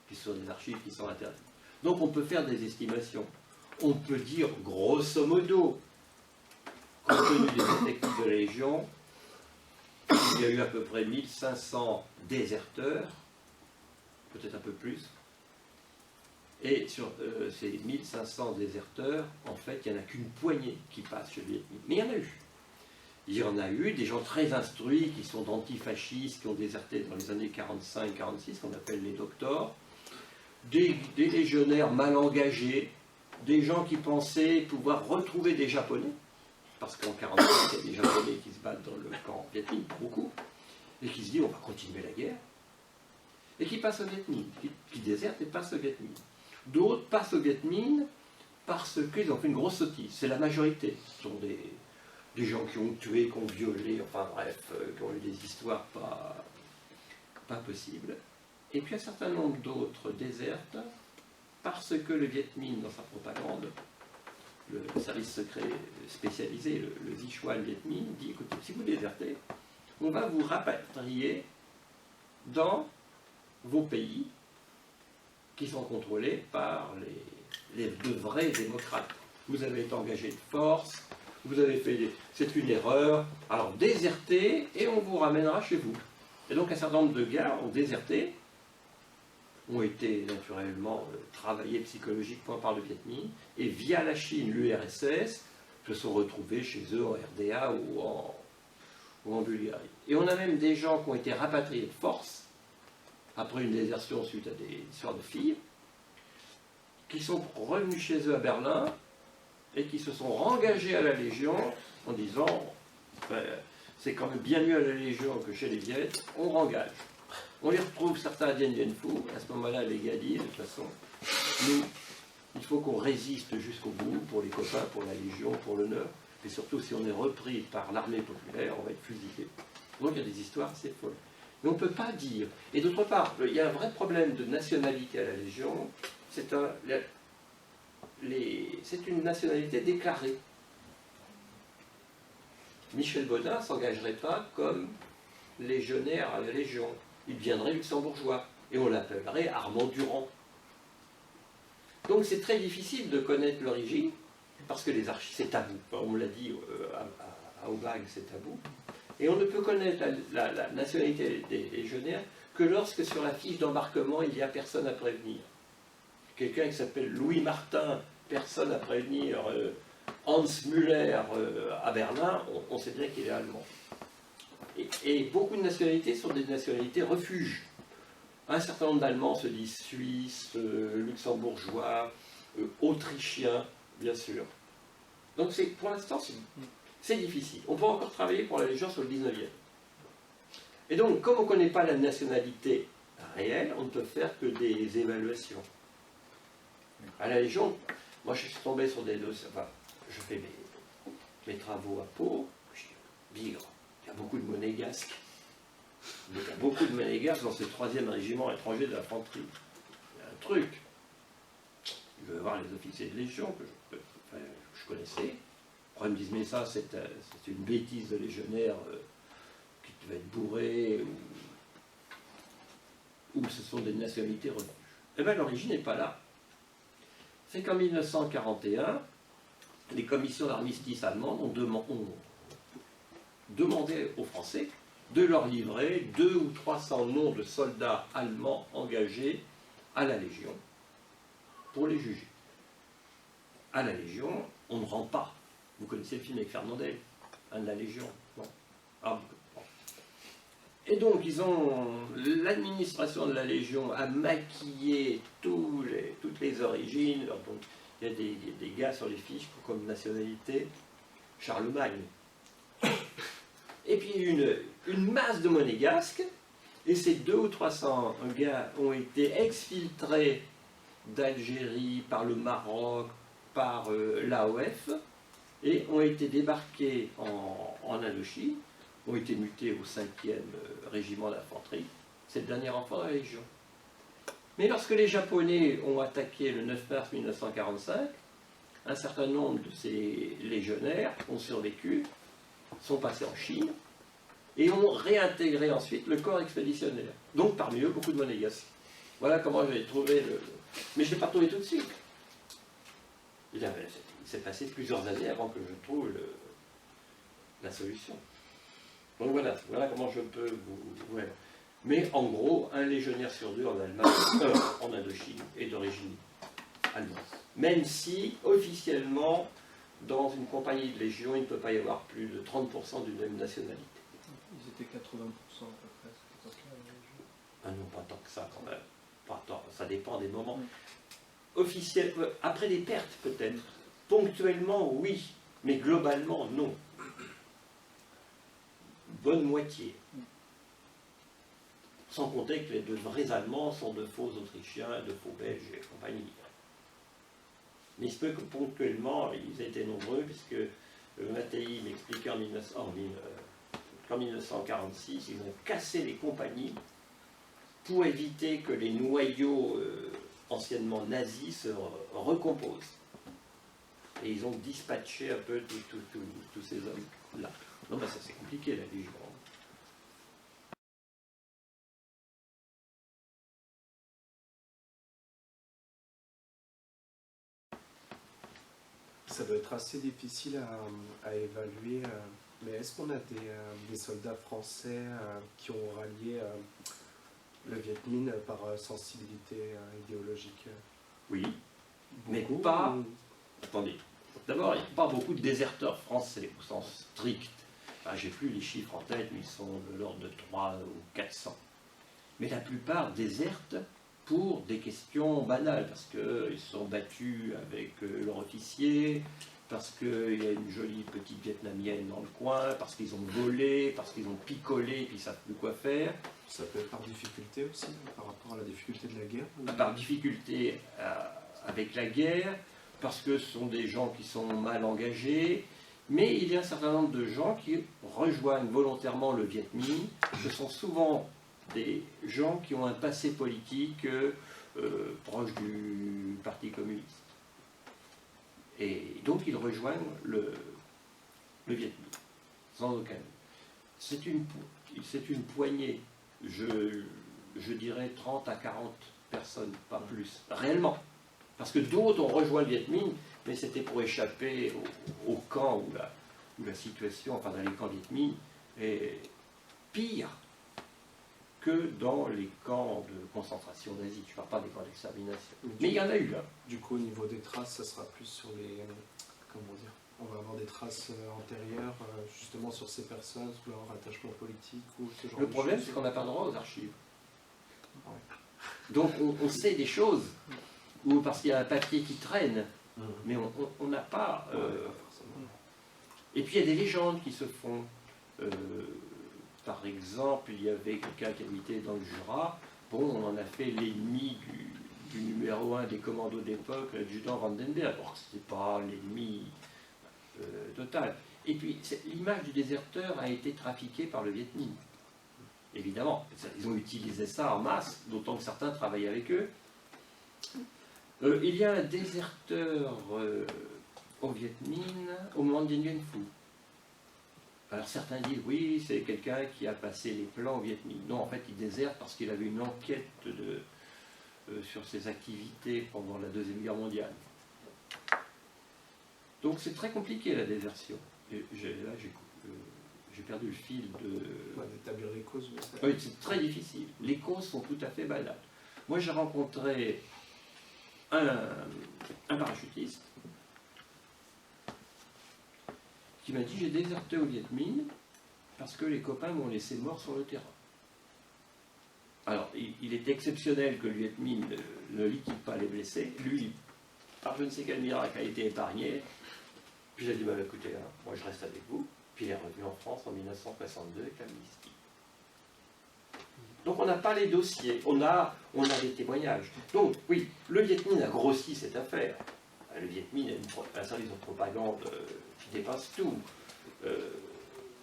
B: qui sont des archives qui sont interdites. Donc on peut faire des estimations. On peut dire, grosso modo, compte tenu des effectifs de la Légion, il y a eu à peu près 1500 déserteurs, peut-être un peu plus. Et sur ces 1500 déserteurs, en fait, il n'y en a qu'une poignée qui passe chez le Viet Minh. Mais il y en a eu. Il y en a eu des gens très instruits qui sont d'antifascistes, qui ont déserté dans les années 45-46, qu'on appelle les doctors, des légionnaires mal engagés, des gens qui pensaient pouvoir retrouver des Japonais, parce qu'en 45, il y a des Japonais qui se battent dans le camp Viet Minh, beaucoup, et qui se disent on va continuer la guerre, et qui passent au Viet Minh, qui désertent et passent au Viet Minh. D'autres passent au Viet Minh parce qu'ils ont fait une grosse sottise, c'est la majorité, ce sont des gens qui ont tué, qui ont violé, enfin bref, qui ont eu des histoires pas possibles. Et puis un certain nombre d'autres désertent parce que le Viet Minh, dans sa propagande, le service secret spécialisé, le Sichuan Viet Minh, dit écoutez, si vous désertez, on va vous rapatrier dans vos pays qui sont contrôlés par de vrais démocrates. Vous avez été engagé de force, vous avez fait c'est une erreur, alors désertez et on vous ramènera chez vous. Et donc un certain nombre de gars ont déserté, ont été naturellement travaillés psychologiquement par le Viet Minh, et via la Chine, l'URSS, se sont retrouvés chez eux en RDA ou en Bulgarie. Et on a même des gens qui ont été rapatriés de force, après une désertion suite à des histoires de filles, qui sont revenus chez eux à Berlin, et qui se sont engagés à la Légion en disant c'est quand même bien mieux à la Légion que chez les Viet, on rengage. On les retrouve certains à Dien Bien Phu, à ce moment-là les gars disent de toute façon, nous, il faut qu'on résiste jusqu'au bout pour les copains, pour la Légion, pour l'honneur, et surtout si on est repris par l'armée populaire, on va être fusillé. Donc il y a des histoires assez folles. Mais on ne peut pas dire. Et d'autre part, il y a un vrai problème de nationalité à la Légion, c'est une nationalité déclarée. Michel Bodin ne s'engagerait pas comme légionnaire à la Légion. Il deviendrait luxembourgeois. Et on l'appellerait Armand Durand. Donc c'est très difficile de connaître l'origine, parce que les archives, c'est tabou. On l'a dit à Aubag, c'est tabou. Et on ne peut connaître la nationalité des légionnaires que lorsque sur la fiche d'embarquement, il n'y a personne à prévenir. Quelqu'un qui s'appelle Louis Martin, personne à prévenir, Hans Müller à Berlin, on sait bien qu'il est allemand. Et beaucoup de nationalités sont des nationalités refuges. Un certain nombre d'Allemands se disent suisses, luxembourgeois, autrichiens, bien sûr. Donc pour l'instant, c'est difficile. On peut encore travailler pour la Légion sur le 19e. Et donc, comme on ne connaît pas la nationalité réelle, on ne peut faire que des évaluations. À la Légion, moi je suis tombé sur des dossiers, enfin, je fais mes travaux à Pau, je dis, bigre, il y a beaucoup de monégasques. Il y a beaucoup de monégasques dans ce 3e régiment étranger de l'infanterie. Il y a un truc. Je veux voir les officiers de Légion que je connaissais. Après, ils me disent, mais ça, c'est une bêtise de légionnaire qui devait être bourré, ou ce sont des nationalités refuges. Eh bien, l'origine n'est pas là. C'est qu'en 1941, les commissions d'armistice allemandes ont demandé aux Français de leur livrer 200 ou 300 noms de soldats allemands engagés à la Légion pour les juger. À la Légion, on ne rend pas. Vous connaissez le film avec Fernandel, de la Légion, non? Ah, bon. Et donc, l'administration de la Légion a maquillé toutes les origines. Donc, il y a des gars sur les fiches comme nationalité Charlemagne. Et puis une masse de monégasques, et ces 200 ou 300 gars ont été exfiltrés d'Algérie par le Maroc, par l'AOF, et ont été débarqués en Indochine, ont été mutés au 5e régiment d'infanterie. C'est le dernier enfant de la Légion. Mais lorsque les Japonais ont attaqué le 9 mars 1945, un certain nombre de ces légionnaires ont survécu, sont passés en Chine, et ont réintégré ensuite le corps expéditionnaire. Donc parmi eux, beaucoup de monégasques. Voilà comment j'ai trouvé le... Mais je ne l'ai pas trouvé tout de suite. Il s'est passé plusieurs années avant que je trouve la solution. Donc voilà comment je peux vous... Ouais. Mais en gros, un légionnaire sur 2 en Allemagne, en Indochine, est d'origine allemande. Même si, officiellement, dans une compagnie de légion, il ne peut pas y avoir plus de 30% d'une même nationalité.
C: Ils étaient 80% à peu près, à cette époque-là, la Légion.
B: Ah non, pas tant que ça quand même. Pas tant, ça dépend des moments. Officiel, après des pertes peut-être. Ponctuellement, oui, mais globalement, non. Bonne moitié. Sans compter que les vrais Allemands sont de faux Autrichiens, de faux Belges et compagnie. Mais il se peut que ponctuellement, ils étaient nombreux, puisque Mattei m'expliquait qu'en 1946, ils ont cassé les compagnies pour éviter que les noyaux anciennement nazis se recomposent. Et ils ont dispatché un peu tous ces hommes-là. Non, ça c'est compliqué la Légion.
E: Ça doit être assez difficile à évaluer, mais est-ce qu'on a des soldats français qui ont rallié le Viet Minh par sensibilité idéologique?
B: Oui, mais
E: Beaucoup,
B: pas...
E: ou...
B: Attendez, d'abord, il n'y a pas beaucoup de déserteurs français au sens strict. Enfin, j'ai plus les chiffres en tête, mais ils sont de l'ordre de 300 ou 400. Mais la plupart désertent pour des questions banales, parce qu'ils se sont battus avec leur officier, parce qu'il y a une jolie petite vietnamienne dans le coin, parce qu'ils ont volé, parce qu'ils ont picolé, puis ils ne savent plus quoi faire.
E: Ça peut être par difficulté aussi, par rapport à la difficulté de la guerre?
B: Par difficulté avec la guerre, parce que ce sont des gens qui sont mal engagés, mais il y a un certain nombre de gens qui rejoignent volontairement le Viet Minh. Ce sont souvent des gens qui ont un passé politique proche du Parti communiste. Et donc ils rejoignent le Viet Minh, sans aucun doute. C'est une poignée, je dirais 30 à 40 personnes, pas plus, réellement. Parce que d'autres ont rejoint le Viet Minh, mais c'était pour échapper au camp où la situation, enfin dans les camps Viet Minh, est pire que dans les camps de concentration nazis. Je ne parle pas des camps d'extermination. Mais il y en a eu là.
E: Du coup, au niveau des traces, ça sera plus sur les... Comment dire? On va avoir des traces antérieures, justement, sur ces personnes, sur leur attachement politique ou ce genre de choses.
B: Le problème, c'est qu'on n'a pas droit aux archives.
E: Ouais.
B: Donc on sait des choses, ou parce qu'il y a un papier qui traîne, mais on n'a pas...
E: Ouais, pas forcément.
B: Et puis il y a des légendes qui se font. par exemple, il y avait quelqu'un qui habitait dans le Jura, bon, on en a fait l'ennemi du numéro 1 des commandos d'époque, l'adjudant Vandenberg. Or, ce n'était pas l'ennemi total. Et puis, l'image du déserteur a été trafiquée par le Viet Minh. Évidemment, ils ont utilisé ça en masse, d'autant que certains travaillaient avec eux. Il y a un déserteur au Viet Minh au moment de Dien Bien Phu. Alors certains disent oui, c'est quelqu'un qui a passé les plans au Viet Minh. Non, en fait, il déserte parce qu'il avait une enquête sur ses activités pendant la Deuxième Guerre mondiale. Donc c'est très compliqué la désertion. Et là, j'ai perdu le fil de...
E: d'établir les causes.
B: Oui, c'est très difficile. Les causes sont tout à fait banales. Moi, j'ai rencontré un parachutiste qui m'a dit « J'ai déserté au Viet Minh parce que les copains m'ont laissé mort sur le terrain. » Alors, il est exceptionnel que le Viet Minh ne liquide pas les blessés. Lui, par je ne sais quel miracle, a été épargné. Puis il a dit bah, « Écoutez, hein, moi je reste avec vous. » Puis il est revenu en France en 1962 avec l'amnistie. Donc on n'a pas les dossiers, on a les témoignages. Donc oui, le Viet Minh a grossi cette affaire. Le Viet Minh a un service de propagande qui dépasse tout.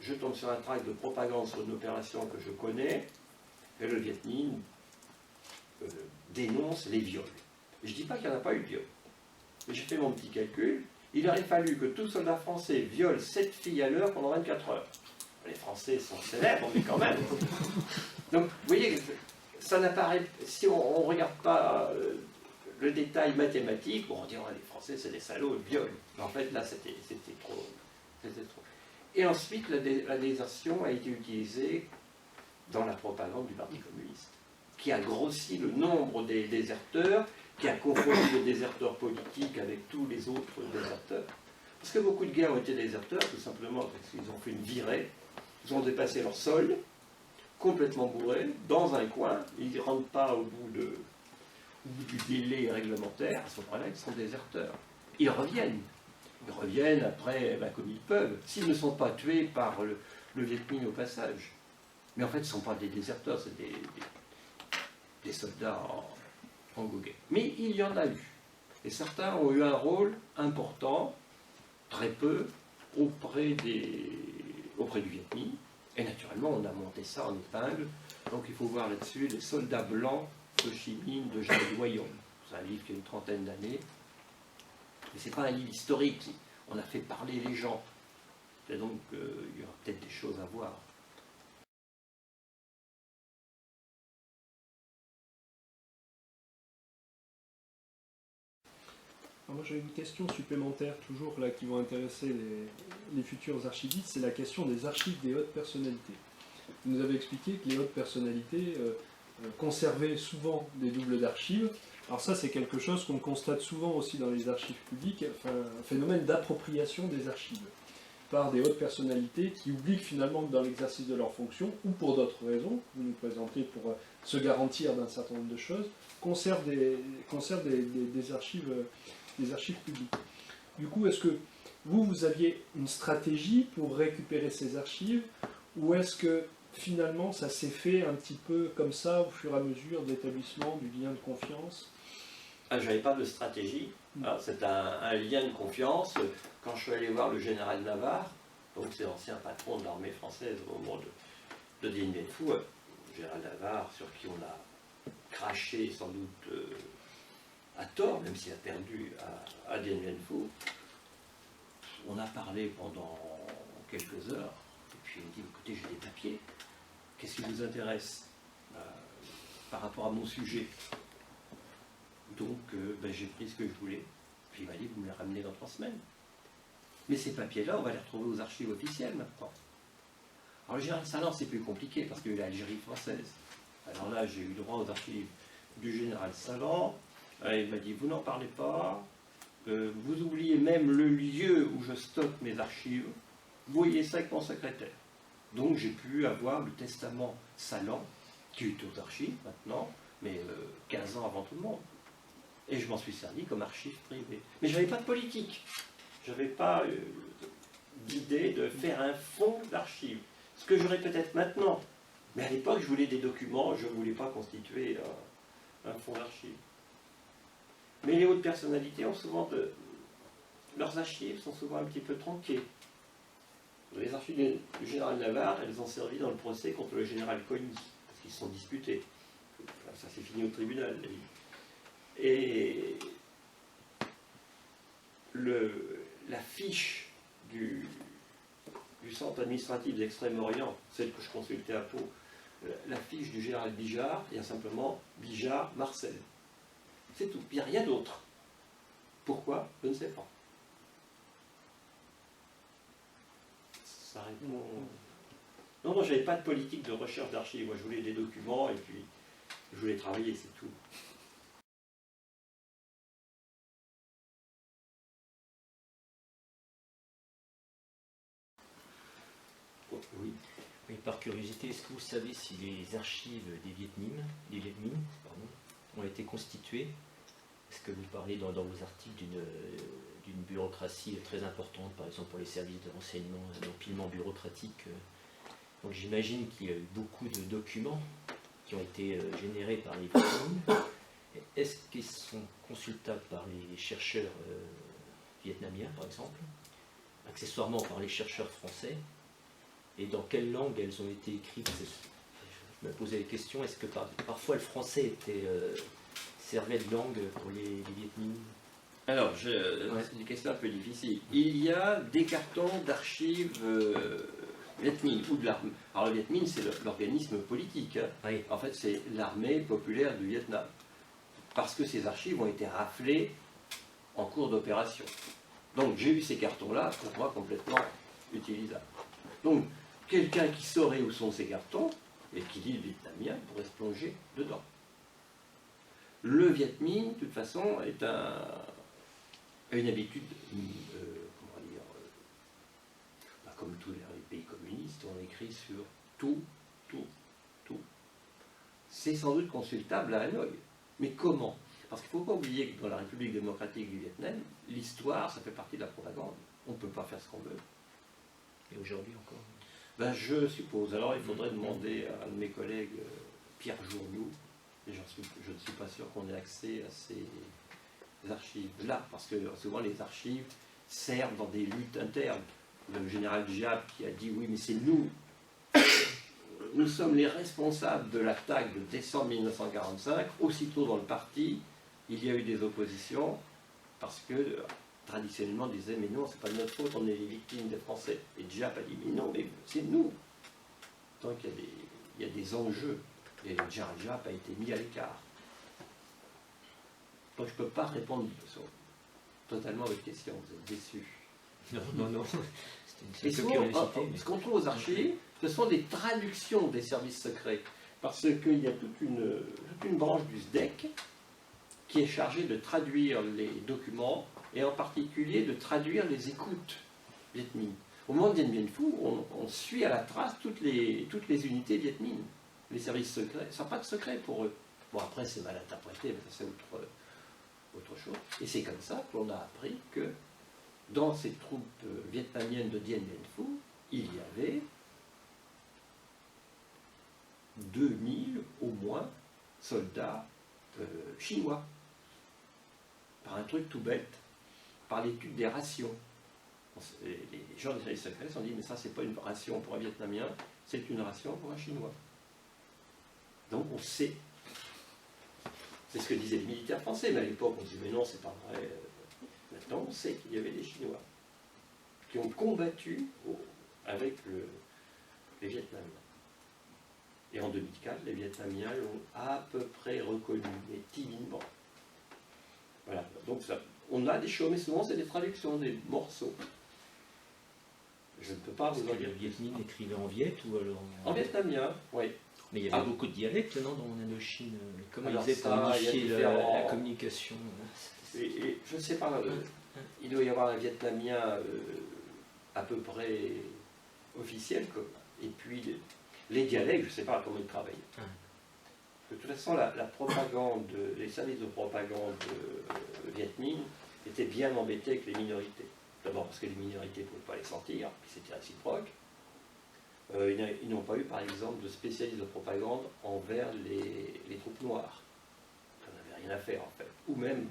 B: Je tombe sur un tract de propagande sur une opération que je connais, et le Viet Minh dénonce les viols. Je ne dis pas qu'il n'y en a pas eu de viol. Mais j'ai fait mon petit calcul. Il aurait fallu que tout soldat français viole 7 filles à l'heure pendant 24 heures. Les Français sont célèbres, mais quand même. Donc, vous voyez, ça n'apparaît... Si on ne regarde pas le détail mathématique, bon, on dit, oh, les Français, c'est des salauds, ils violent. Mais en fait, là, c'était trop. Et ensuite, la désertion a été utilisée dans la propagande du Parti communiste, qui a grossi le nombre des déserteurs, qui a confondu les déserteurs politiques avec tous les autres déserteurs. Parce que beaucoup de guerres ont été déserteurs, tout simplement parce qu'ils ont fait une virée, ils ont dépassé leur sol, complètement bourrés, dans un coin, ils ne rentrent pas au bout du délai réglementaire, à ce moment-là, ils sont déserteurs. Ils reviennent après, comme ils peuvent, s'ils ne sont pas tués par le Viet Minh au passage. Mais en fait, ce ne sont pas des déserteurs, c'est des soldats en goguet. Mais il y en a eu. Et certains ont eu un rôle important, très peu, auprès du Viet Minh. Et naturellement, on a monté ça en épingle. Donc il faut voir là-dessus les soldats blancs de Chi Minh, de Jacques Doyon. C'est un livre qui a une trentaine d'années. Mais ce n'est pas un livre historique. On a fait parler les gens. Et donc, il y aura peut-être des choses à voir.
C: Alors moi j'ai une question supplémentaire, toujours là, qui va intéresser les futurs archivistes, c'est la question des archives des hautes personnalités. Vous nous avez expliqué que les hautes personnalités conservaient souvent des doubles d'archives. Alors ça, c'est quelque chose qu'on constate souvent aussi dans les archives publiques, enfin, un phénomène d'appropriation des archives par des hautes personnalités qui oublient finalement que dans l'exercice de leurs fonctions, ou pour d'autres raisons, vous nous présentez pour se garantir d'un certain nombre de choses, conservent des archives publiques. Du coup, est-ce que vous aviez une stratégie pour récupérer ces archives, ou est-ce que finalement ça s'est fait un petit peu comme ça au fur et à mesure d'établissement du lien de confiance?
B: Je n'avais pas de stratégie. C'est un lien de confiance. Quand je suis allé voir le général Navarre, donc c'est l'ancien patron de l'armée française au moment de Dien Bien Phu, le général Navarre, sur qui on a craché sans doute à tort, même s'il a perdu à Dien Bien Phu, on a parlé pendant quelques heures, et puis il me dit, écoutez, j'ai des papiers, qu'est-ce qui vous intéresse par rapport à mon sujet? Donc j'ai pris ce que je voulais, puis il m'a dit, vous me les ramenez dans 3 semaines. Mais ces papiers-là, on va les retrouver aux archives officielles maintenant. Alors le général Salan, c'est plus compliqué, parce qu'il y a eu l'Algérie française. Alors là, j'ai eu droit aux archives du général Salan. Il m'a dit, vous n'en parlez pas, vous oubliez même le lieu où je stocke mes archives, vous voyez ça avec mon secrétaire. Donc j'ai pu avoir le testament Salan, qui est aux archives maintenant, mais 15 ans avant tout le monde. Et je m'en suis servi comme archive privée. Mais je n'avais pas de politique. Je n'avais pas d'idée de faire un fonds d'archives. Ce que j'aurais peut-être maintenant. Mais à l'époque, je voulais des documents, je ne voulais pas constituer un fonds d'archives. Mais les hautes personnalités ont souvent leurs archives sont souvent un petit peu tronquées. Les archives du général Navarre, elles ont servi dans le procès contre le général Coligny, parce qu'ils se sont disputés. Ça s'est fini au tribunal. Et la fiche du centre administratif d'Extrême-Orient, celle que je consultais à Pau, la fiche du général Bijard, il y a simplement Bijard, Marcel. C'est tout, il n'y a rien d'autre. Pourquoi? Je ne sais pas. Ça répond... Non, j'avais pas de politique de recherche d'archives. Moi, je voulais des documents et puis je voulais travailler, c'est tout. Oui.
D: Oui, par curiosité, est-ce que vous savez si les archives des Viet Minh, ont été constituées? Est-ce que vous parlez dans vos articles d'une bureaucratie très importante, par exemple pour les services de renseignement, un empilement bureaucratique? Donc j'imagine qu'il y a eu beaucoup de documents qui ont été générés par les Viet Minh. Est-ce qu'ils sont consultables par les chercheurs vietnamiens, par exemple, accessoirement par les chercheurs français? Et dans quelle langue elles ont été écrites? Je me posais la question, est-ce que parfois le français servait de langue pour les Viet Minh?
B: Alors, c'est une question un peu difficile. Il y a des cartons d'archives Viet Minh, ou de l'armée. Alors le Viet Minh, c'est l'organisme politique. Hein.
D: Oui.
B: En fait, c'est l'armée populaire du Vietnam. Parce que ces archives ont été raflées en cours d'opération. Donc j'ai eu ces cartons-là, pour moi, complètement utilisables. Donc, quelqu'un qui saurait où sont ces cartons, et qui lit le vietnamien, pourrait se plonger dedans. Le Viet Minh, de toute façon, a une habitude, comme tous les pays communistes, on écrit sur tout. C'est sans doute consultable à Hanoï. Mais comment? Parce qu'il ne faut pas oublier que dans la République démocratique du Vietnam, l'histoire, ça fait partie de la propagande. On ne peut pas faire ce qu'on veut.
D: Et aujourd'hui encore?
B: Ben, je suppose. Alors il faudrait demander à un de mes collègues, Pierre Journoux, et je ne suis pas sûr qu'on ait accès à ces archives-là, parce que souvent les archives servent dans des luttes internes. Le général Giap qui a dit oui, mais c'est nous sommes les responsables de l'attaque de décembre 1945. Aussitôt dans le parti, il y a eu des oppositions, parce que traditionnellement disait mais non, c'est pas de notre faute, on est les victimes des Français. Et Giap a dit mais non, mais c'est nous. Donc il y a des enjeux. Et le général Giap a été mis à l'écart. Donc je ne peux pas répondre totalement à votre question, vous êtes déçus.
D: Non.
B: Et souvent, ce qu'on trouve aux archives, ce sont des traductions des services secrets. Parce qu'il y a toute une branche du SDEC qui est chargée de traduire les documents et en particulier de traduire les écoutes Viet Minh. Au moment de Dien Bien Phu, on suit à la trace toutes les unités Viet Minh. Les services secrets, ça n'a pas de secret pour eux. Bon, après, c'est mal interprété, mais ça, c'est autre chose. Et c'est comme ça qu'on a appris que dans ces troupes vietnamiennes de Dien Bien Phu, il y avait 2000 au moins soldats chinois. Par un truc tout bête, par l'étude des rations. Les gens des services secrets se sont dit, mais ça, c'est pas une ration pour un Vietnamien, c'est une ration pour un Chinois. Donc on sait. C'est ce que disaient les militaires français, mais à l'époque on disait mais non, c'est pas vrai. Maintenant on sait qu'il y avait des Chinois qui ont combattu avec les Vietnamiens. Et en 2004, les Vietnamiens l'ont à peu près reconnu, mais timidement. Voilà, donc ça, on a des choses, mais souvent c'est des traductions, des morceaux. Je ne peux pas vous en dire.
D: Le Viet Minh écrivait en viet ou alors
B: en vietnamien, oui.
D: Mais il y avait beaucoup de dialectes, non, dans Indochine. Comment
B: Alors
D: ils faisaient pour
B: ça,
D: unifier
B: il y a
D: la communication?
B: Et je ne sais pas, il doit y avoir un vietnamien à peu près officiel, et puis les dialectes, je ne sais pas comment ils travaillent. De toute façon, la propagande, les services de propagande Viet Minh étaient bien embêtés avec les minorités. D'abord parce que les minorités ne pouvaient pas les sentir, puis c'était réciproque. Ils n'ont pas eu, par exemple, de spécialistes de propagande envers les troupes noires. Ça n'avait rien à faire, en fait. Ou même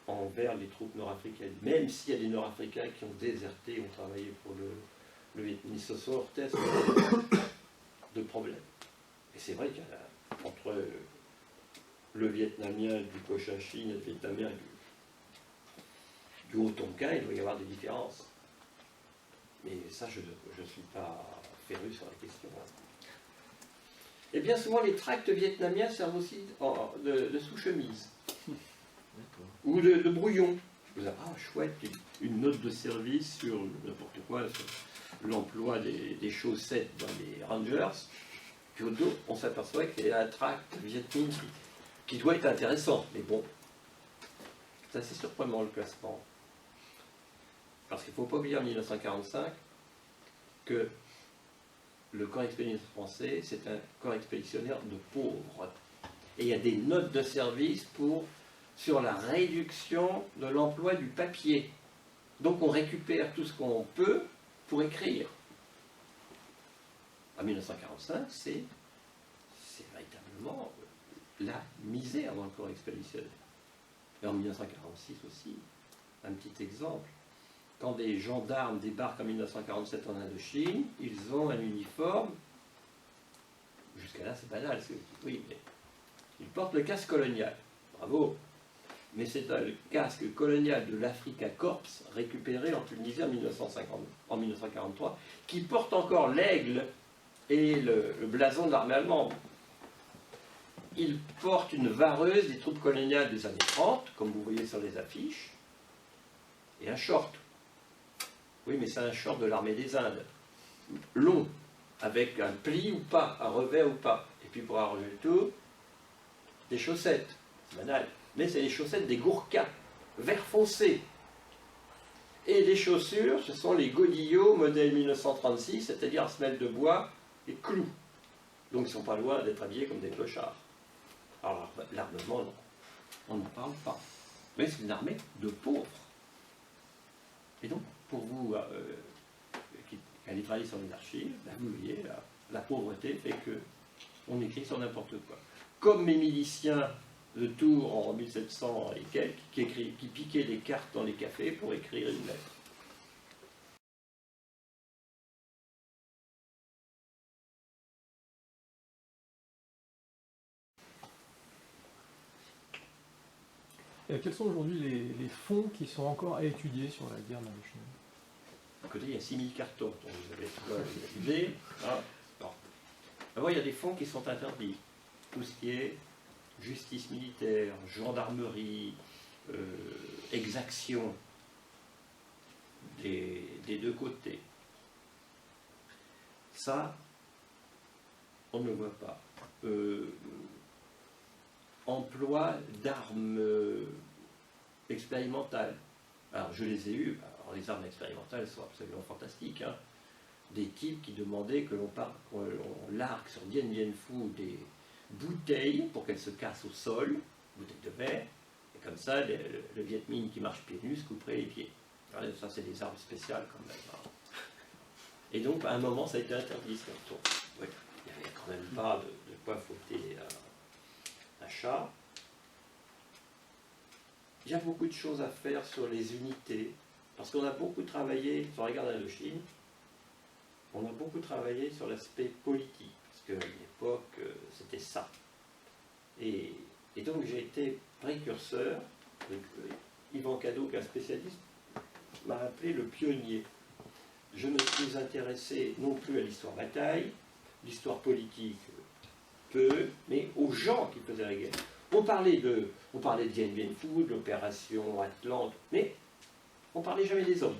B: envers les troupes nord-africaines. Même s'il y a des nord-africains qui ont déserté, ont travaillé pour le Viet Minh, se sont heurtés à ce de problèmes. Et c'est vrai qu'il y a entre le vietnamien du Cochinchine et le vietnamien du Haut-Tonkin, il doit y avoir des différences. Mais ça, je ne suis pas féru sur la question. Et bien souvent, les tracts vietnamiens servent aussi de sous-chemise. Ou de brouillon. Vous avez, ah, chouette, une note de service sur n'importe quoi, sur l'emploi des chaussettes dans les Rangers. Puis au dos, on s'aperçoit qu'il y a un tract Viet Minh qui doit être intéressant. Mais bon, c'est assez surprenant le classement. Parce qu'il ne faut pas oublier en 1945 que le corps expéditionnaire français, c'est un corps expéditionnaire de pauvres. Et il y a des notes de service sur la réduction de l'emploi du papier. Donc on récupère tout ce qu'on peut pour écrire. En 1945, c'est véritablement la misère dans le corps expéditionnaire. Et en 1946 aussi, un petit exemple. Quand des gendarmes débarquent en 1947 en Indochine, ils ont un uniforme, jusqu'à là c'est banal, oui, mais ils portent le casque colonial. Bravo! Mais c'est le casque colonial de l'Africa Corps, récupéré en Tunisie en 1943, qui porte encore l'aigle et le blason de l'armée allemande. Il porte une vareuse des troupes coloniales des années 30, comme vous voyez sur les affiches, et un short. Oui, mais c'est un short de l'armée des Indes, long, avec un pli ou pas, un revers ou pas. Et puis pour arranger le tout, des chaussettes, c'est banal. Mais c'est les chaussettes des Gourkas, vert foncé. Et les chaussures, ce sont les godillots modèle 1936, c'est-à-dire à semelle de bois et clous. Donc ils ne sont pas loin d'être habillés comme des clochards. Alors l'armement, non, on n'en parle pas. Mais c'est une armée de pauvres. Et donc, pour vous qui allez travailler sur les archives, ben, vous voyez, la pauvreté fait qu'on écrit sur n'importe quoi. Comme mes miliciens de Tours en 1700 et quelques, qui piquaient des cartes dans les cafés pour écrire une lettre.
A: Quels sont aujourd'hui les fonds qui sont encore à étudier sur la guerre d'Indochine?
B: À côté, il y a 6000 cartons, donc vous avez utilisé. Ah, bon. D'abord, il y a des fonds qui sont interdits. Tout ce qui est justice militaire, gendarmerie, exaction des deux côtés. Ça, on ne le voit pas. Emploi d'armes expérimentales. Alors, je les ai eues. Alors, les armes expérimentales sont absolument fantastiques. Hein. Des types qui demandaient que l'on largue sur Dien Bien Phu des bouteilles pour qu'elles se cassent au sol, bouteilles de verre, et comme ça, le Viet Minh qui marche pieds nus se couperait les pieds. Alors, ça, c'est des armes spéciales quand même. Hein. Et donc, à un moment, ça a été interdit, ce carton. Oui, il n'y avait quand même pas de quoi fouetter un chat. Il y a beaucoup de choses à faire sur les unités, parce qu'on a beaucoup travaillé sur la guerre d'Indochine, on a beaucoup travaillé sur l'aspect politique, parce qu'à l'époque, c'était ça. Et donc j'ai été précurseur, donc, Yvan Cadeau, qui est un spécialiste, m'a appelé le pionnier. Je me suis intéressé non plus à l'histoire bataille, l'histoire politique, peu, mais aux gens qui faisaient la guerre. On parlait de Dien Bien Phu, de l'opération Atlante, mais on ne parlait jamais des hommes.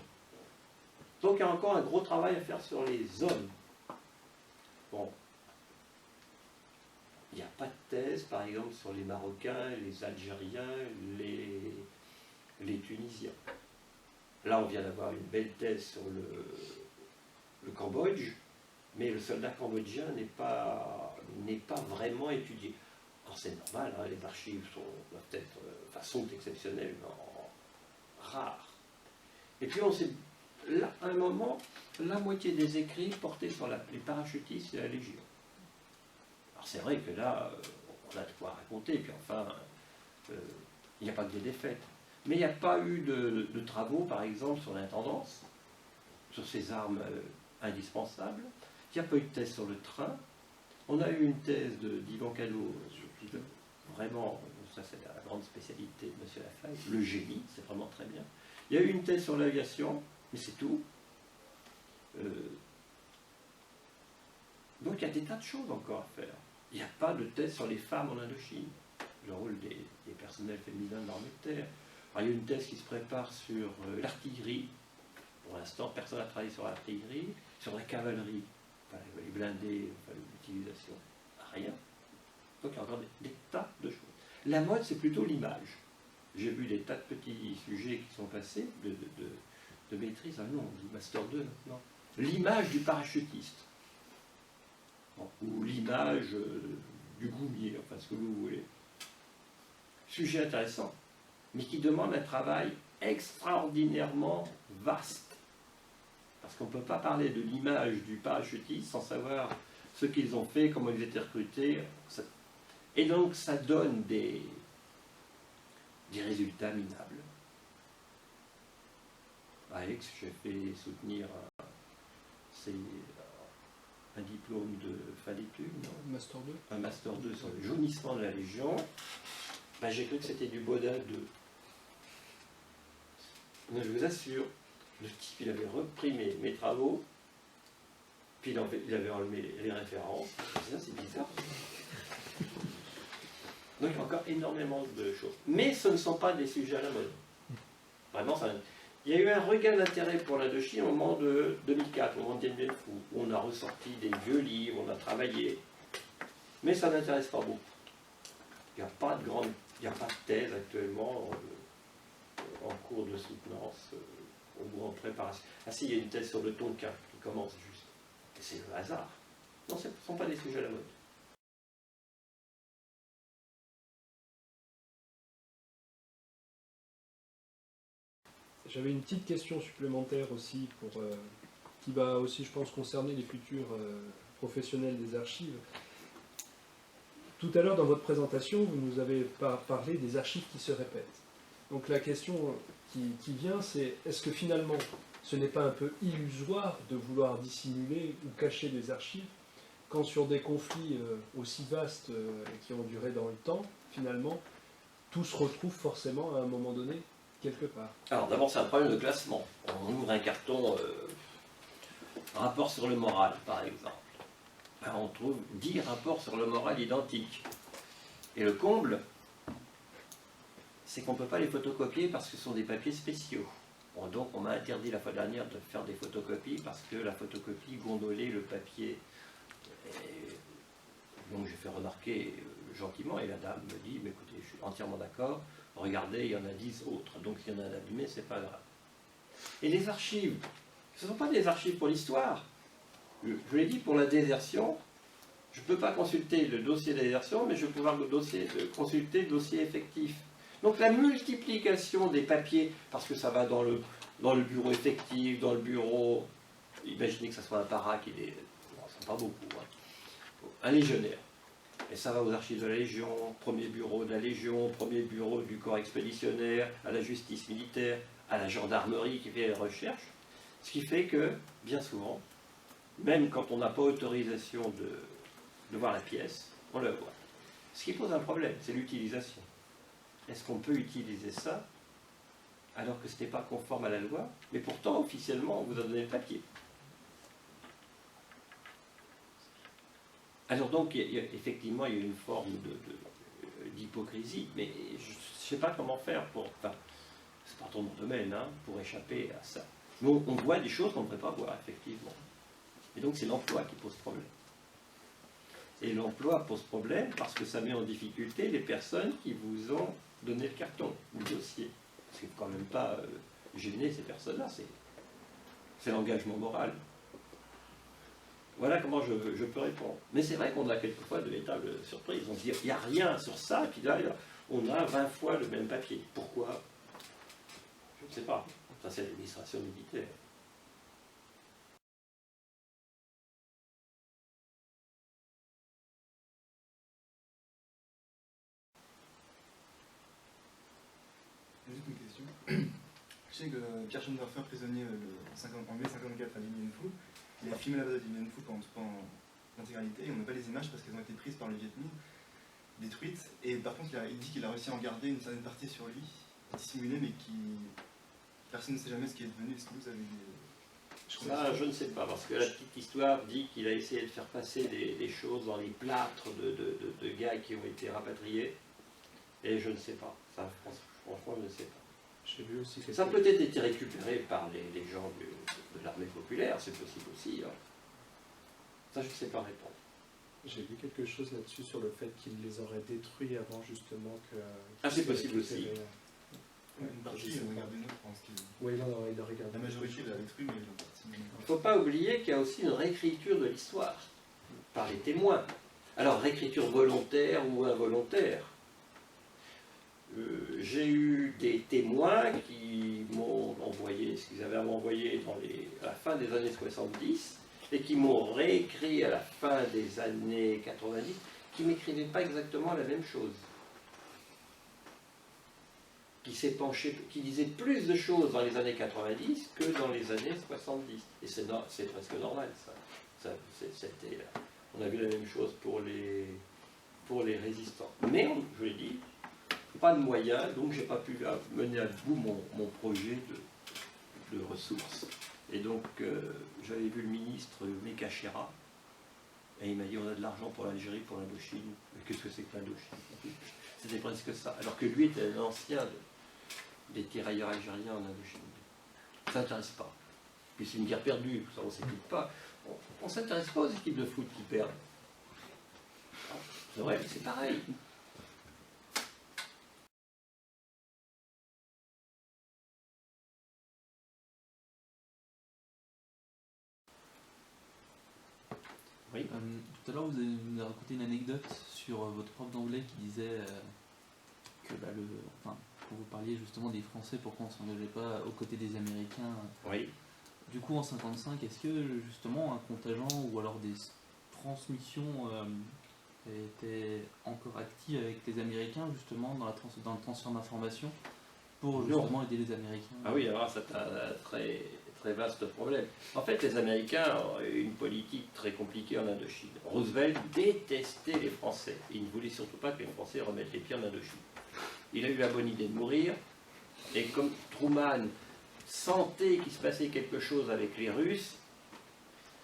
B: Donc il y a encore un gros travail à faire sur les hommes. Bon. Il n'y a pas de thèse, par exemple, sur les Marocains, les Algériens, les Tunisiens. Là, on vient d'avoir une belle thèse sur le Cambodge, mais le soldat cambodgien n'est pas vraiment étudié. Alors c'est normal, hein, les archives sont exceptionnellement rares. Et puis on s'est là, à un moment, la moitié des écrits portaient sur les parachutistes et la Légion. Alors c'est vrai que là, on a de quoi raconter, puis enfin, il n'y a pas que des défaites. Mais il n'y a pas eu de travaux, par exemple, sur l'intendance, sur ces armes indispensables. Il n'y a pas eu de thèse sur le train. On a eu une thèse d'Yvan Cadot, vraiment, ça c'est la grande spécialité de M. Lafaille, le génie, c'est vraiment très bien. Il y a eu une thèse sur l'aviation, mais c'est tout. Donc il y a des tas de choses encore à faire. Il n'y a pas de thèse sur les femmes en Indochine, le rôle des personnels féminins de l'armée de terre. Alors, il y a une thèse qui se prépare sur l'artillerie. Pour l'instant, personne n'a travaillé sur l'artillerie, sur la cavalerie, enfin, les blindés, enfin, l'utilisation, rien. Donc il y a encore des tas de choses. La mode, c'est plutôt l'image. J'ai vu des tas de petits sujets qui sont passés de maîtrise. Ah non, on dit Master 2 maintenant. L'image du parachutiste. Bon, ou l'image du goumier, enfin ce que vous voulez. Sujet intéressant, mais qui demande un travail extraordinairement vaste. Parce qu'on ne peut pas parler de l'image du parachutiste sans savoir ce qu'ils ont fait, comment ils étaient recrutés. Et donc ça donne des résultats minables. Alex, j'ai fait soutenir un diplôme de fin d'études, non ?
C: Master 2.
B: Un Master 2 sur le jaunissement de la Légion. Ben, j'ai cru que c'était du Baudin 2. Mais je vous assure, le type, il avait repris mes travaux, puis il avait enlevé les références. Ça, c'est bizarre. Donc il y a encore énormément de choses. Mais ce ne sont pas des sujets à la mode. Vraiment, il y a eu un regain d'intérêt pour l'Indochine au moment de 2004, au moment de Dien Bien Phu, où on a ressorti des vieux livres, on a travaillé. Mais ça n'intéresse pas beaucoup. Il n'y a pas de thèse actuellement en cours de soutenance ou en préparation. Ah si, il y a une thèse sur le Tonkin qui commence juste. Et c'est le hasard. Non, ce ne sont pas des sujets à la mode.
C: J'avais une petite question supplémentaire aussi, qui va aussi, je pense, concerner les futurs professionnels des archives. Tout à l'heure, dans votre présentation, vous nous avez parlé des archives qui se répètent. Donc la question qui vient, c'est est-ce que finalement, ce n'est pas un peu illusoire de vouloir dissimuler ou cacher des archives quand sur des conflits aussi vastes qui ont duré dans le temps, finalement, tout se retrouve forcément à un moment donné quelque part.
B: Alors d'abord, c'est un problème de classement. On ouvre un carton rapport sur le moral, par exemple. On trouve 10 rapports sur le moral identiques. Et le comble, c'est qu'on ne peut pas les photocopier parce que ce sont des papiers spéciaux. Bon, donc on m'a interdit la fois dernière de faire des photocopies parce que la photocopie gondolait le papier. Et donc j'ai fait remarquer gentiment et la dame me dit, mais écoutez, je suis entièrement d'accord, regardez, il y en a 10 autres, donc s'il y en a un abîmé, c'est pas grave. Et les archives, ce ne sont pas des archives pour l'histoire. Je l'ai dit, pour la désertion, je ne peux pas consulter le dossier de désertion, mais je vais pouvoir consulter le dossier effectif. Donc la multiplication des papiers, parce que ça va dans le bureau effectif, dans le bureau, imaginez que ça soit un para qui est, bon, ça pas beaucoup, hein. Un légionnaire. Et ça va aux archives de la Légion, premier bureau de la Légion, premier bureau du corps expéditionnaire, à la justice militaire, à la gendarmerie qui fait les recherches. Ce qui fait que, bien souvent, même quand on n'a pas autorisation de voir la pièce, on la voit. Ce qui pose un problème, c'est l'utilisation. Est-ce qu'on peut utiliser ça alors que ce n'est pas conforme à la loi, mais pourtant, officiellement, on vous a donné le papier? Alors donc, effectivement, il y a une forme d'hypocrisie, mais je ne sais pas comment faire pour... Enfin, c'est pas trop mon domaine, hein, pour échapper à ça. Mais on voit des choses qu'on ne devrait pas voir, effectivement. Et donc, c'est l'emploi qui pose problème. Et l'emploi pose problème parce que ça met en difficulté les personnes qui vous ont donné le carton, ou le dossier. Parce qu'il ne faut quand même pas gêner ces personnes-là, c'est l'engagement moral. Voilà comment je peux répondre. Mais c'est vrai qu'on a quelquefois de véritables surprises. On se dit, il n'y a rien sur ça, et puis là, on a 20 fois le même papier. Pourquoi? Je ne sais pas. Ça, c'est l'administration militaire.
G: Pierre Schoenhofer, prisonnier en mai 54 à Dien Bien Phu. Il a filmé la base de Dien Bien Phu pendant l'intégralité, et on n'a pas les images parce qu'elles ont été prises par le Viet Minh, détruites. Et par contre, il dit qu'il a réussi à en garder une certaine partie sur lui, dissimulée, mais qui personne ne sait jamais ce qui est devenu. Est-ce que vous avez
B: Ça, je ne sais pas, parce que la petite histoire dit qu'il a essayé de faire passer des choses dans les plâtres de gars qui ont été rapatriés, et je ne sais pas. Ça, franchement, je ne sais pas.
E: J'ai vu aussi que
B: Ça a peut-être été récupéré par les gens de l'armée populaire, c'est possible aussi. Hein. Ça, je ne sais pas répondre.
E: J'ai vu quelque chose là-dessus sur le fait qu'ils les auraient détruits avant justement que...
B: Ah, c'est possible aussi.
G: une partie, il regarde une autre, je pense.
E: Oui, non, il a regardé.
G: La majorité l'a détruit, mais une partie.
B: Il ne faut pas oublier qu'il y a aussi une réécriture de l'histoire par les témoins. Alors, réécriture volontaire ou involontaire. J'ai eu des témoins qui m'ont envoyé ce qu'ils avaient à m'envoyer à la fin des années 70 et qui m'ont réécrit à la fin des années 90, qui ne m'écrivaient pas exactement la même chose. Qui s'est penché, qui disait plus de choses dans les années 90 que dans les années 70. Et c'est presque normal, ça. On a vu la même chose pour les résistants. Mais, je l'ai dit, pas de moyens, donc je n'ai pas pu mener à bout mon projet de ressources. Et donc, j'avais vu le ministre Mekachera, et il m'a dit on a de l'argent pour l'Algérie, pour l'Indochine. Mais qu'est-ce que c'est que l'Indochine? C'était presque ça. Alors que lui était un ancien des tirailleurs algériens en Indochine. Ça ne s'intéresse pas. Puis c'est une guerre perdue, ça on ne s'équipe pas. On ne s'intéresse pas aux équipes de foot qui perdent. C'est vrai, mais c'est pareil. Oui.
H: Tout à l'heure, vous avez raconté une anecdote sur votre prof d'anglais qui disait que quand vous parliez justement des Français, pourquoi on ne s'engageait pas aux côtés des Américains.
B: Oui.
H: Du coup, en 55, est-ce que justement un contingent ou alors des transmissions étaient encore actives avec les Américains justement dans le transfert d'informations pour justement aider les Américains?
B: Ah oui, alors c'est un très, très vaste problème. En fait, les Américains ont eu une politique très compliquée en Indochine. Roosevelt détestait les Français. Il ne voulait surtout pas que les Français remettent les pieds en Indochine. Il a eu la bonne idée de mourir, et comme Truman sentait qu'il se passait quelque chose avec les Russes,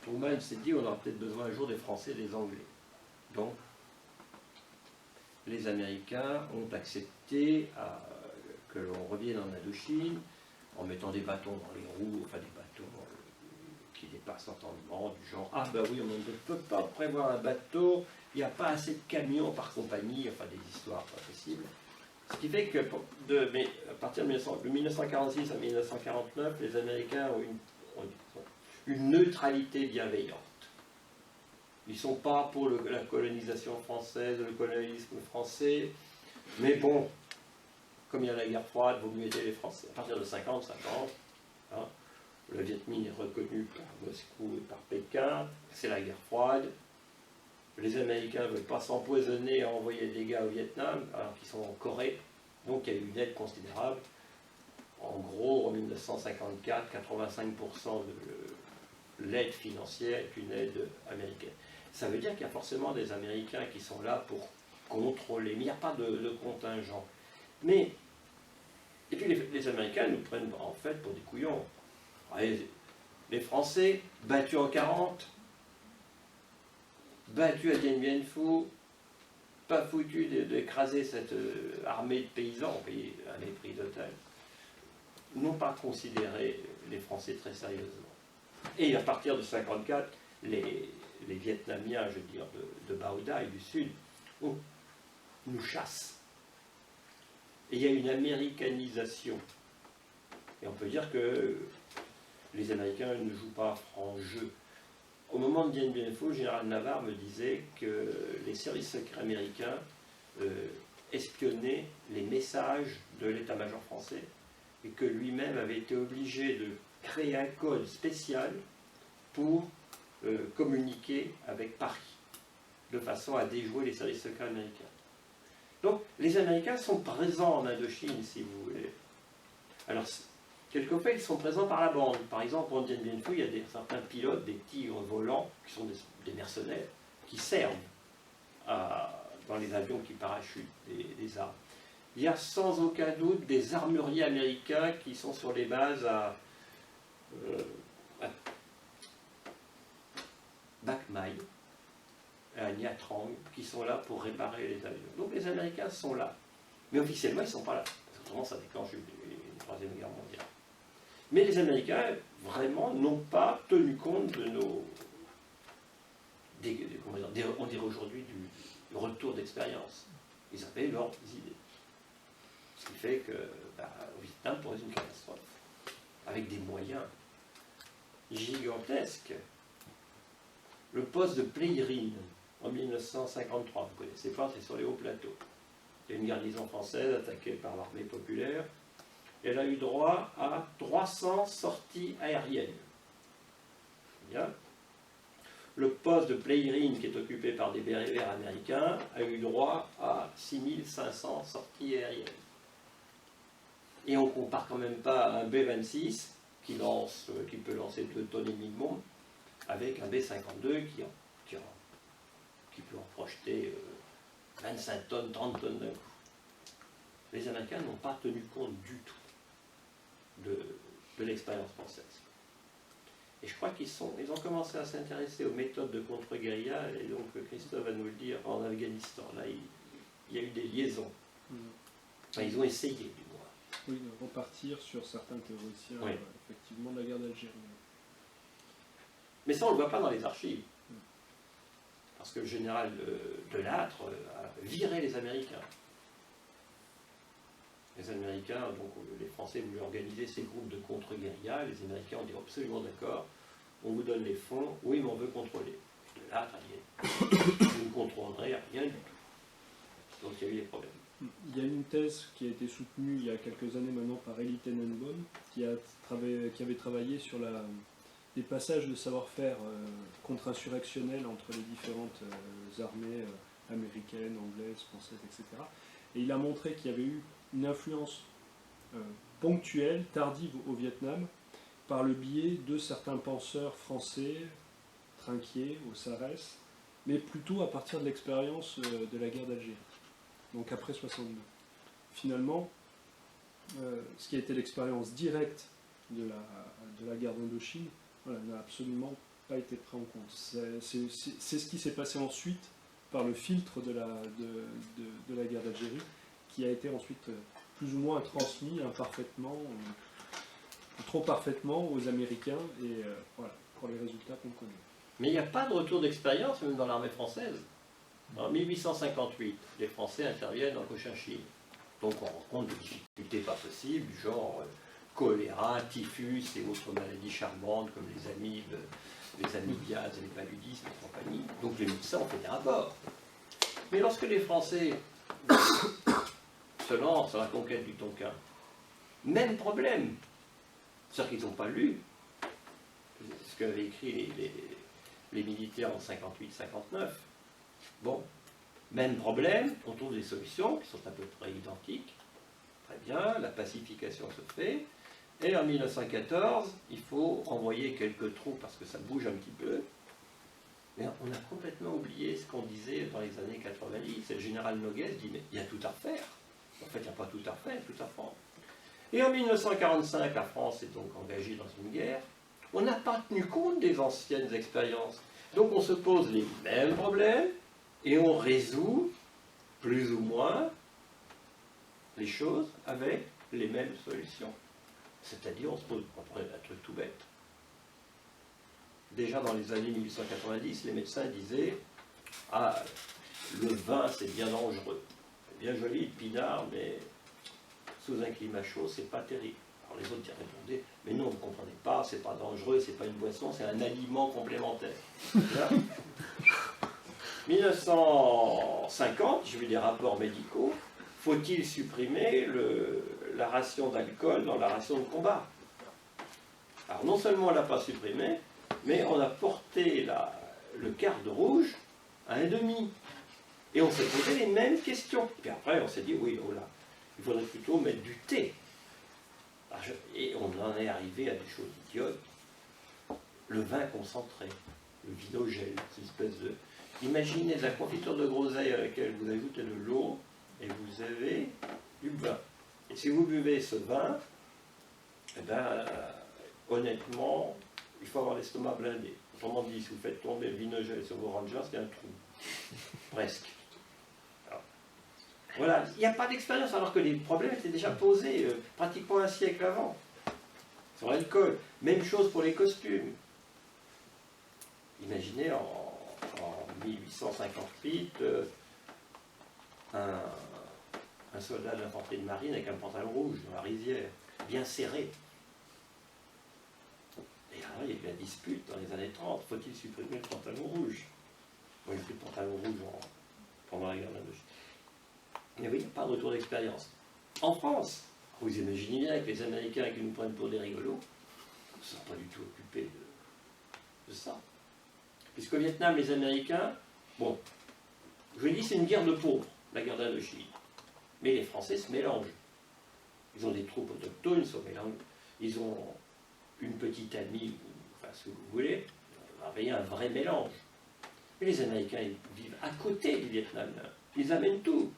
B: Truman s'est dit on aura peut-être besoin un jour des Français et des Anglais. Donc, les Américains ont accepté que l'on revienne en Indochine en mettant des bâtons dans les roues, enfin des bateaux qui dépassent l'entendement, du genre ah ben oui, on ne peut pas prévoir un bateau, il n'y a pas assez de camions par compagnie, enfin des histoires pas possibles. Ce qui fait que à partir de 1946 à 1949, les Américains ont une neutralité bienveillante. Ils ne sont pas pour la colonisation française, le colonialisme français, mais bon, comme il y a la guerre froide, il vaut mieux aider les Français. À partir de 50, hein, le Viet Minh est reconnu par Moscou et par Pékin, c'est la guerre froide. Les Américains ne veulent pas s'empoisonner à envoyer des gars au Vietnam, alors qu'ils sont en Corée. Donc il y a eu une aide considérable. En gros, en 1954, 85% de l'aide financière est une aide américaine. Ça veut dire qu'il y a forcément des Américains qui sont là pour contrôler, mais il n'y a pas de contingent. Et puis les Américains nous prennent en fait pour des couillons. Les Français, battus en 40, battus à Dien Bien Phu, pas foutus d'écraser cette armée de paysans, à mépris total, n'ont pas considéré les Français très sérieusement. Et à partir de 1954, les Vietnamiens, je veux dire, de Bao Dai, du Sud, nous chassent. Et il y a une américanisation. Et on peut dire que les Américains ne jouent pas à franc jeu. Au moment de Dien Bien Phu, le général Navarre me disait que les services secrets américains espionnaient les messages de l'état-major français et que lui-même avait été obligé de créer un code spécial pour communiquer avec Paris, de façon à déjouer les services secrets américains. Donc, les Américains sont présents en Indochine, si vous voulez. Alors, Quelquefois, ils sont présents par la bande. Par exemple, en Dien Bien Phu, il y a certains pilotes, des tigres volants, qui sont des mercenaires, qui servent dans les avions qui parachutent des armes. Il y a sans aucun doute des armuriers américains qui sont sur les bases à Bac Mai, à Nha Trang, qui sont là pour réparer les avions. Donc les Américains sont là. Mais officiellement, ils ne sont pas là. Parce que autrement, ça déclenche une troisième guerre mondiale. Mais les Américains, vraiment, n'ont pas tenu compte de nos... on dirait aujourd'hui du retour d'expérience. Ils avaient leurs idées. Ce qui fait que, au Vietnam, pour une catastrophe. Avec des moyens gigantesques. Le poste de Plei Rin, en 1953, vous connaissez pas, c'est sur les hauts plateaux. Il y a une garnison française attaquée par l'armée populaire. Elle a eu droit à 300 sorties aériennes. Bien. Le poste de Plei Rin, qui est occupé par des bérets verts américains, a eu droit à 6500 sorties aériennes. Et on ne compare quand même pas un B-26 qui peut lancer 2 tonnes et demie de bombe avec un B-52 qui peut en projeter 25 tonnes, 30 tonnes d'un coup. Les Américains n'ont pas tenu compte du tout de l'expérience française. Et je crois qu'ils ont commencé à s'intéresser aux méthodes de contre-guérilla, et donc Christophe va nous le dire, en Afghanistan. Là, il y a eu des liaisons. Enfin, ils ont essayé, du moins.
C: Oui, de repartir sur certains théoriciens,
B: Oui.
C: effectivement, de la guerre d'Algérie.
B: Mais ça, on ne le voit pas dans les archives. Parce que le général Delattre a viré les Américains. Les Américains, donc les Français voulaient organiser ces groupes de contre-guérilla. Les Américains ont dit absolument d'accord, on vous donne les fonds, oui, mais on veut contrôler. Delattre a dit, vous ne contrôlerez rien du tout. Donc il y a eu des problèmes.
C: Il y a une thèse qui a été soutenue il y a quelques années maintenant par Elie Tenenbaum, qui avait travaillé sur les passages de savoir-faire contre-insurrectionnels entre les différentes armées américaines, anglaises, françaises, etc. Et il a montré qu'il y avait eu une influence ponctuelle, tardive au Vietnam, par le biais de certains penseurs français, Trinquier, au SARES, mais plutôt à partir de l'expérience de la guerre d'Algérie, donc après 62. Finalement, ce qui a été l'expérience directe de la guerre d'Indochine, voilà, n'a absolument pas été pris en compte. C'est ce qui s'est passé ensuite par le filtre de la guerre d'Algérie, qui a été ensuite plus ou moins transmis imparfaitement, trop parfaitement aux Américains, et voilà, pour les résultats qu'on connaît.
B: Mais il n'y a pas de retour d'expérience, même dans l'armée française. En 1858, les Français interviennent en Cochinchine. Donc on rencontre des difficultés pas possibles, du genre choléra, typhus et autres maladies charmantes comme les amibes, les amibiases et les paludismes et compagnie. Donc les médecins ont fait des rapports. Mais lorsque les Français se lancent sur la conquête du Tonkin, même problème. C'est-à-dire qu'ils n'ont pas lu ce qu'avaient écrit les militaires en 58-59. Bon, même problème, on trouve des solutions qui sont à peu près identiques. Très bien, la pacification se fait. Et en 1914, il faut renvoyer quelques troupes parce que ça bouge un petit peu. Mais on a complètement oublié ce qu'on disait dans les années 90. Et le général Noguès dit, mais il y a tout à refaire. En fait, il n'y a pas tout à refaire, tout à prendre. Et en 1945, la France est donc engagée dans une guerre. On n'a pas tenu compte des anciennes expériences. Donc on se pose les mêmes problèmes et on résout plus ou moins les choses avec les mêmes solutions. C'est-à-dire, on se pose un truc tout bête. Déjà dans les années 1890, les médecins disaient « Ah, le vin, c'est bien dangereux. C'est bien joli, le pinard, mais sous un climat chaud, c'est pas terrible. » Alors les autres y répondaient « Mais non, vous ne comprenez pas, c'est pas dangereux, c'est pas une boisson, c'est un aliment complémentaire. » 1950, j'ai vu des rapports médicaux, faut-il supprimer la ration d'alcool dans la ration de combat? Alors non seulement on ne l'a pas supprimé, mais on a porté le quart de rouge à 1,5. Et on s'est posé les mêmes questions. Puis après on s'est dit, oui, oh là, il faudrait plutôt mettre du thé. Et on en est arrivé à des choses idiotes. Le vin concentré, le vinogel, cette espèce de... Imaginez la confiture de groseille à laquelle vous ajoutez de l'eau et vous avez du vin. Et si vous buvez ce vin, eh ben, honnêtement, il faut avoir l'estomac blindé. Autrement dit, si vous faites tomber le vinogel sur vos Rangers, il y a un trou. Presque. Alors, voilà, il n'y a pas d'expérience, alors que les problèmes étaient déjà posés pratiquement un siècle avant. Sur l'alcool. Même chose pour les costumes. Imaginez en 1858, un soldat de l'infanterie de marine avec un pantalon rouge dans la rizière, bien serré. Et alors, il y a eu la dispute dans les années 30. Faut-il supprimer le pantalon rouge? Moi, j'ai pris le pantalon rouge pendant la guerre d'Indochine. Mais oui, il n'y a pas de retour d'expérience. En France, vous imaginez bien que les Américains qui nous prennent pour des rigolos ne sont pas du tout occupés de ça. Puisqu'au Vietnam, les Américains, bon, je dis c'est une guerre de pauvres, la guerre d'Indochine. Mais les Français se mélangent. Ils ont des troupes autochtones, ils se mélangent. Ils ont une petite amie, enfin ce que vous voulez, il y a un vrai mélange. Mais les Américains, ils vivent à côté du Vietnam. Ils amènent tout.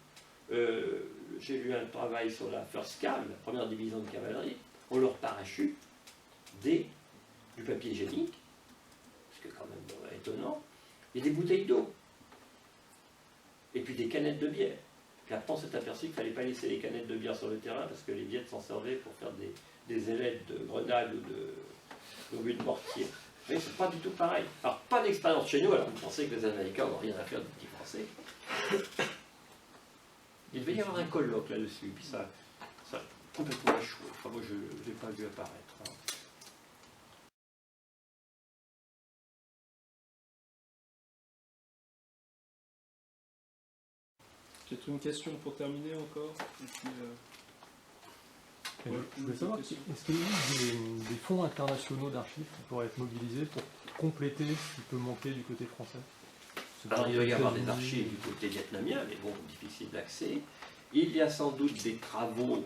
B: J'ai lu un travail sur la First Cav, la première division de cavalerie. On leur parachute du papier hygiénique, ce qui est quand même étonnant, et des bouteilles d'eau. Et puis des canettes de bière. Puis après, on s'est aperçu qu'il ne fallait pas laisser les canettes de bière sur le terrain parce que les Viettes s'en servaient pour faire des ailettes de grenades ou de mortier. Mais c'est pas du tout pareil. Alors, pas d'expérience chez nous, alors vous pensez que les Américains n'ont rien à faire des petits Français. Il devait y avoir un colloque là-dessus, puis ça a complètement échoué. Enfin, moi, je ne l'ai pas vu apparaître. Hein.
C: J'ai une question pour terminer encore. Et puis,
A: Je voulais savoir, est-ce qu'il y a eu des fonds internationaux d'archives qui pourraient être mobilisés pour compléter ce qui peut manquer du côté français?
B: Alors, il doit y avoir des archives du côté vietnamien, mais bon, difficile d'accès. Il y a sans doute des travaux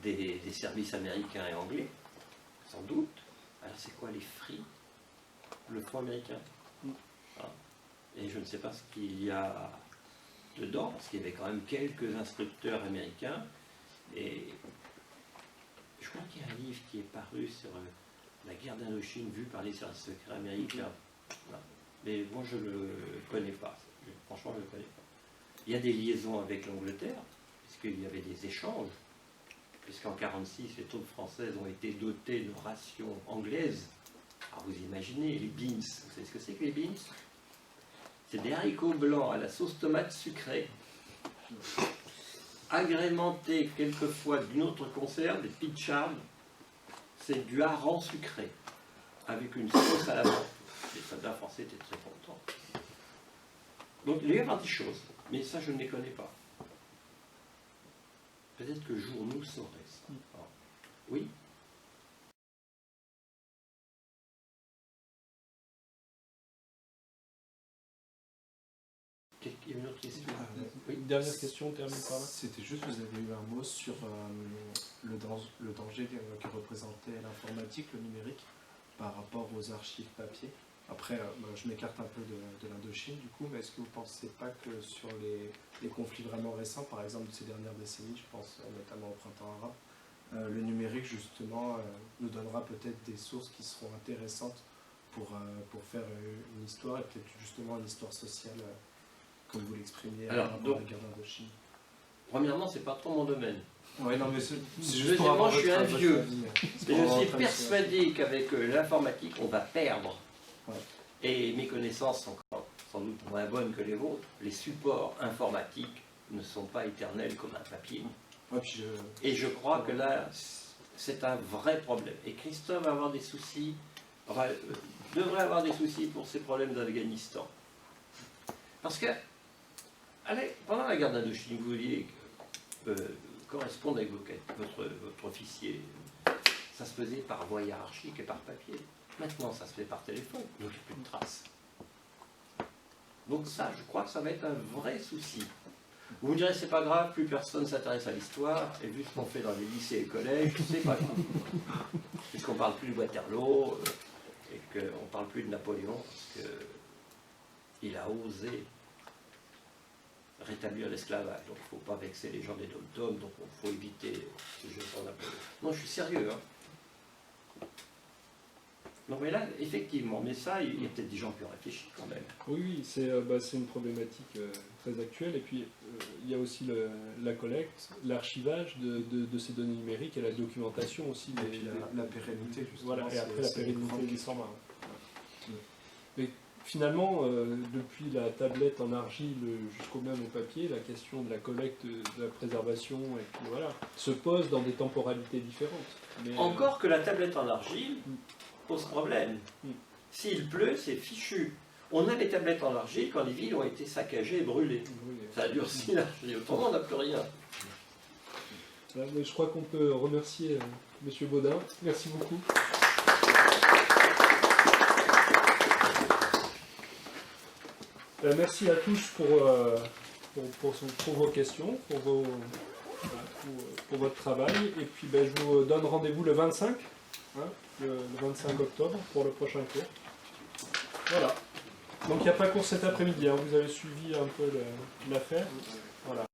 B: des services américains et anglais, sans doute. Alors, c'est quoi les FRI? Le Fonds américain. Et je ne sais pas ce qu'il y a dedans, parce qu'il y avait quand même quelques instructeurs américains. Et je crois qu'il y a un livre qui est paru sur la guerre d'Indochine vue par les services secrets américains. Voilà. Mais moi, je ne le connais pas. Franchement, je ne le connais pas. Il y a des liaisons avec l'Angleterre, puisqu'il y avait des échanges. Puisqu'en 1946, les troupes françaises ont été dotées de rations anglaises. Alors vous imaginez, les beans, vous savez ce que c'est que les beans? C'est des haricots blancs à la sauce tomate sucrée, agrémentés quelquefois d'une autre conserve, des pitchards. C'est du hareng sucré, avec une sauce à la menthe. Les soldats français étaient très contents. Donc il y a des choses, mais ça je ne les connais pas. Peut-être que jour nous saurait ça. Alors, oui. Il y a une autre question.
C: oui. Dernière question, termine par là.
E: C'était juste, vous avez eu un mot sur le danger que représentait l'informatique, le numérique, par rapport aux archives papier. Après, je m'écarte un peu de l'Indochine du coup, mais est-ce que vous ne pensez pas que sur les conflits vraiment récents, par exemple de ces dernières décennies, je pense notamment au printemps arabe, le numérique justement nous donnera peut-être des sources qui seront intéressantes pour faire une histoire, et peut-être justement une histoire sociale, comme vous l'exprimiez à la guerre d'Indochine?
B: Premièrement, c'est pas trop mon domaine.
E: Ouais, non, mais c'est juste
B: deuxièmement, je suis un vieux.
E: Et
B: je suis persuadé qu'avec l'informatique, on va perdre.
E: Ouais.
B: Et mes connaissances sont sans doute moins bonnes que les vôtres. Les supports informatiques ne sont pas éternels comme un papier.
E: Ouais, puis
B: et je crois que là, c'est un vrai problème. Et Christophe va avoir des soucis, enfin, devrait avoir des soucis pour ses problèmes d'Afghanistan. Parce que, allez, pendant la guerre d'Indochine, vous vouliez correspondre avec votre officier. Ça se faisait par voie hiérarchique et par papier. Maintenant, ça se fait par téléphone, donc il n'y a plus de traces. Donc ça, je crois que ça va être un vrai souci. Vous me direz, c'est pas grave, plus personne s'intéresse à l'histoire, et vu ce qu'on fait dans les lycées et collèges, c'est pas grave. Puisqu'on parle plus de Waterloo, et qu'on parle plus de Napoléon, parce qu'il a osé rétablir l'esclavage. Donc il ne faut pas vexer les gens des dom-toms, donc il faut éviter ce jeu sur Napoléon. Non, je suis sérieux, hein. Non, mais là, effectivement, mais ça, il y a peut-être des gens qui ont réfléchi quand même.
C: Oui, c'est une problématique très actuelle. Et puis, il y a aussi la collecte, l'archivage de ces données numériques et la documentation aussi.
E: Et puis la pérennité, justement.
C: Voilà, et après la
E: c'est
C: pérennité
E: grande
C: des
E: question.
C: formats. Mais finalement, depuis la tablette en argile jusqu'au même au papier, la question de la collecte, de la préservation, et puis voilà, se pose dans des temporalités différentes. Mais,
B: Encore que la tablette en argile pose problème.
C: Mm.
B: S'il pleut, c'est fichu. On a les tablettes en argile quand les villes ont été saccagées et brûlées. Ça a durci l'argile, autrement on n'a plus rien.
C: Voilà, mais je crois qu'on peut remercier M. Baudin. Merci beaucoup. Merci à tous pour vos questions, pour votre travail. Et puis je vous donne rendez-vous le 25, hein, le 25 octobre pour le prochain cours. Voilà. Donc il n'y a pas cours cet après-midi, hein, vous avez suivi un peu l'affaire. Voilà.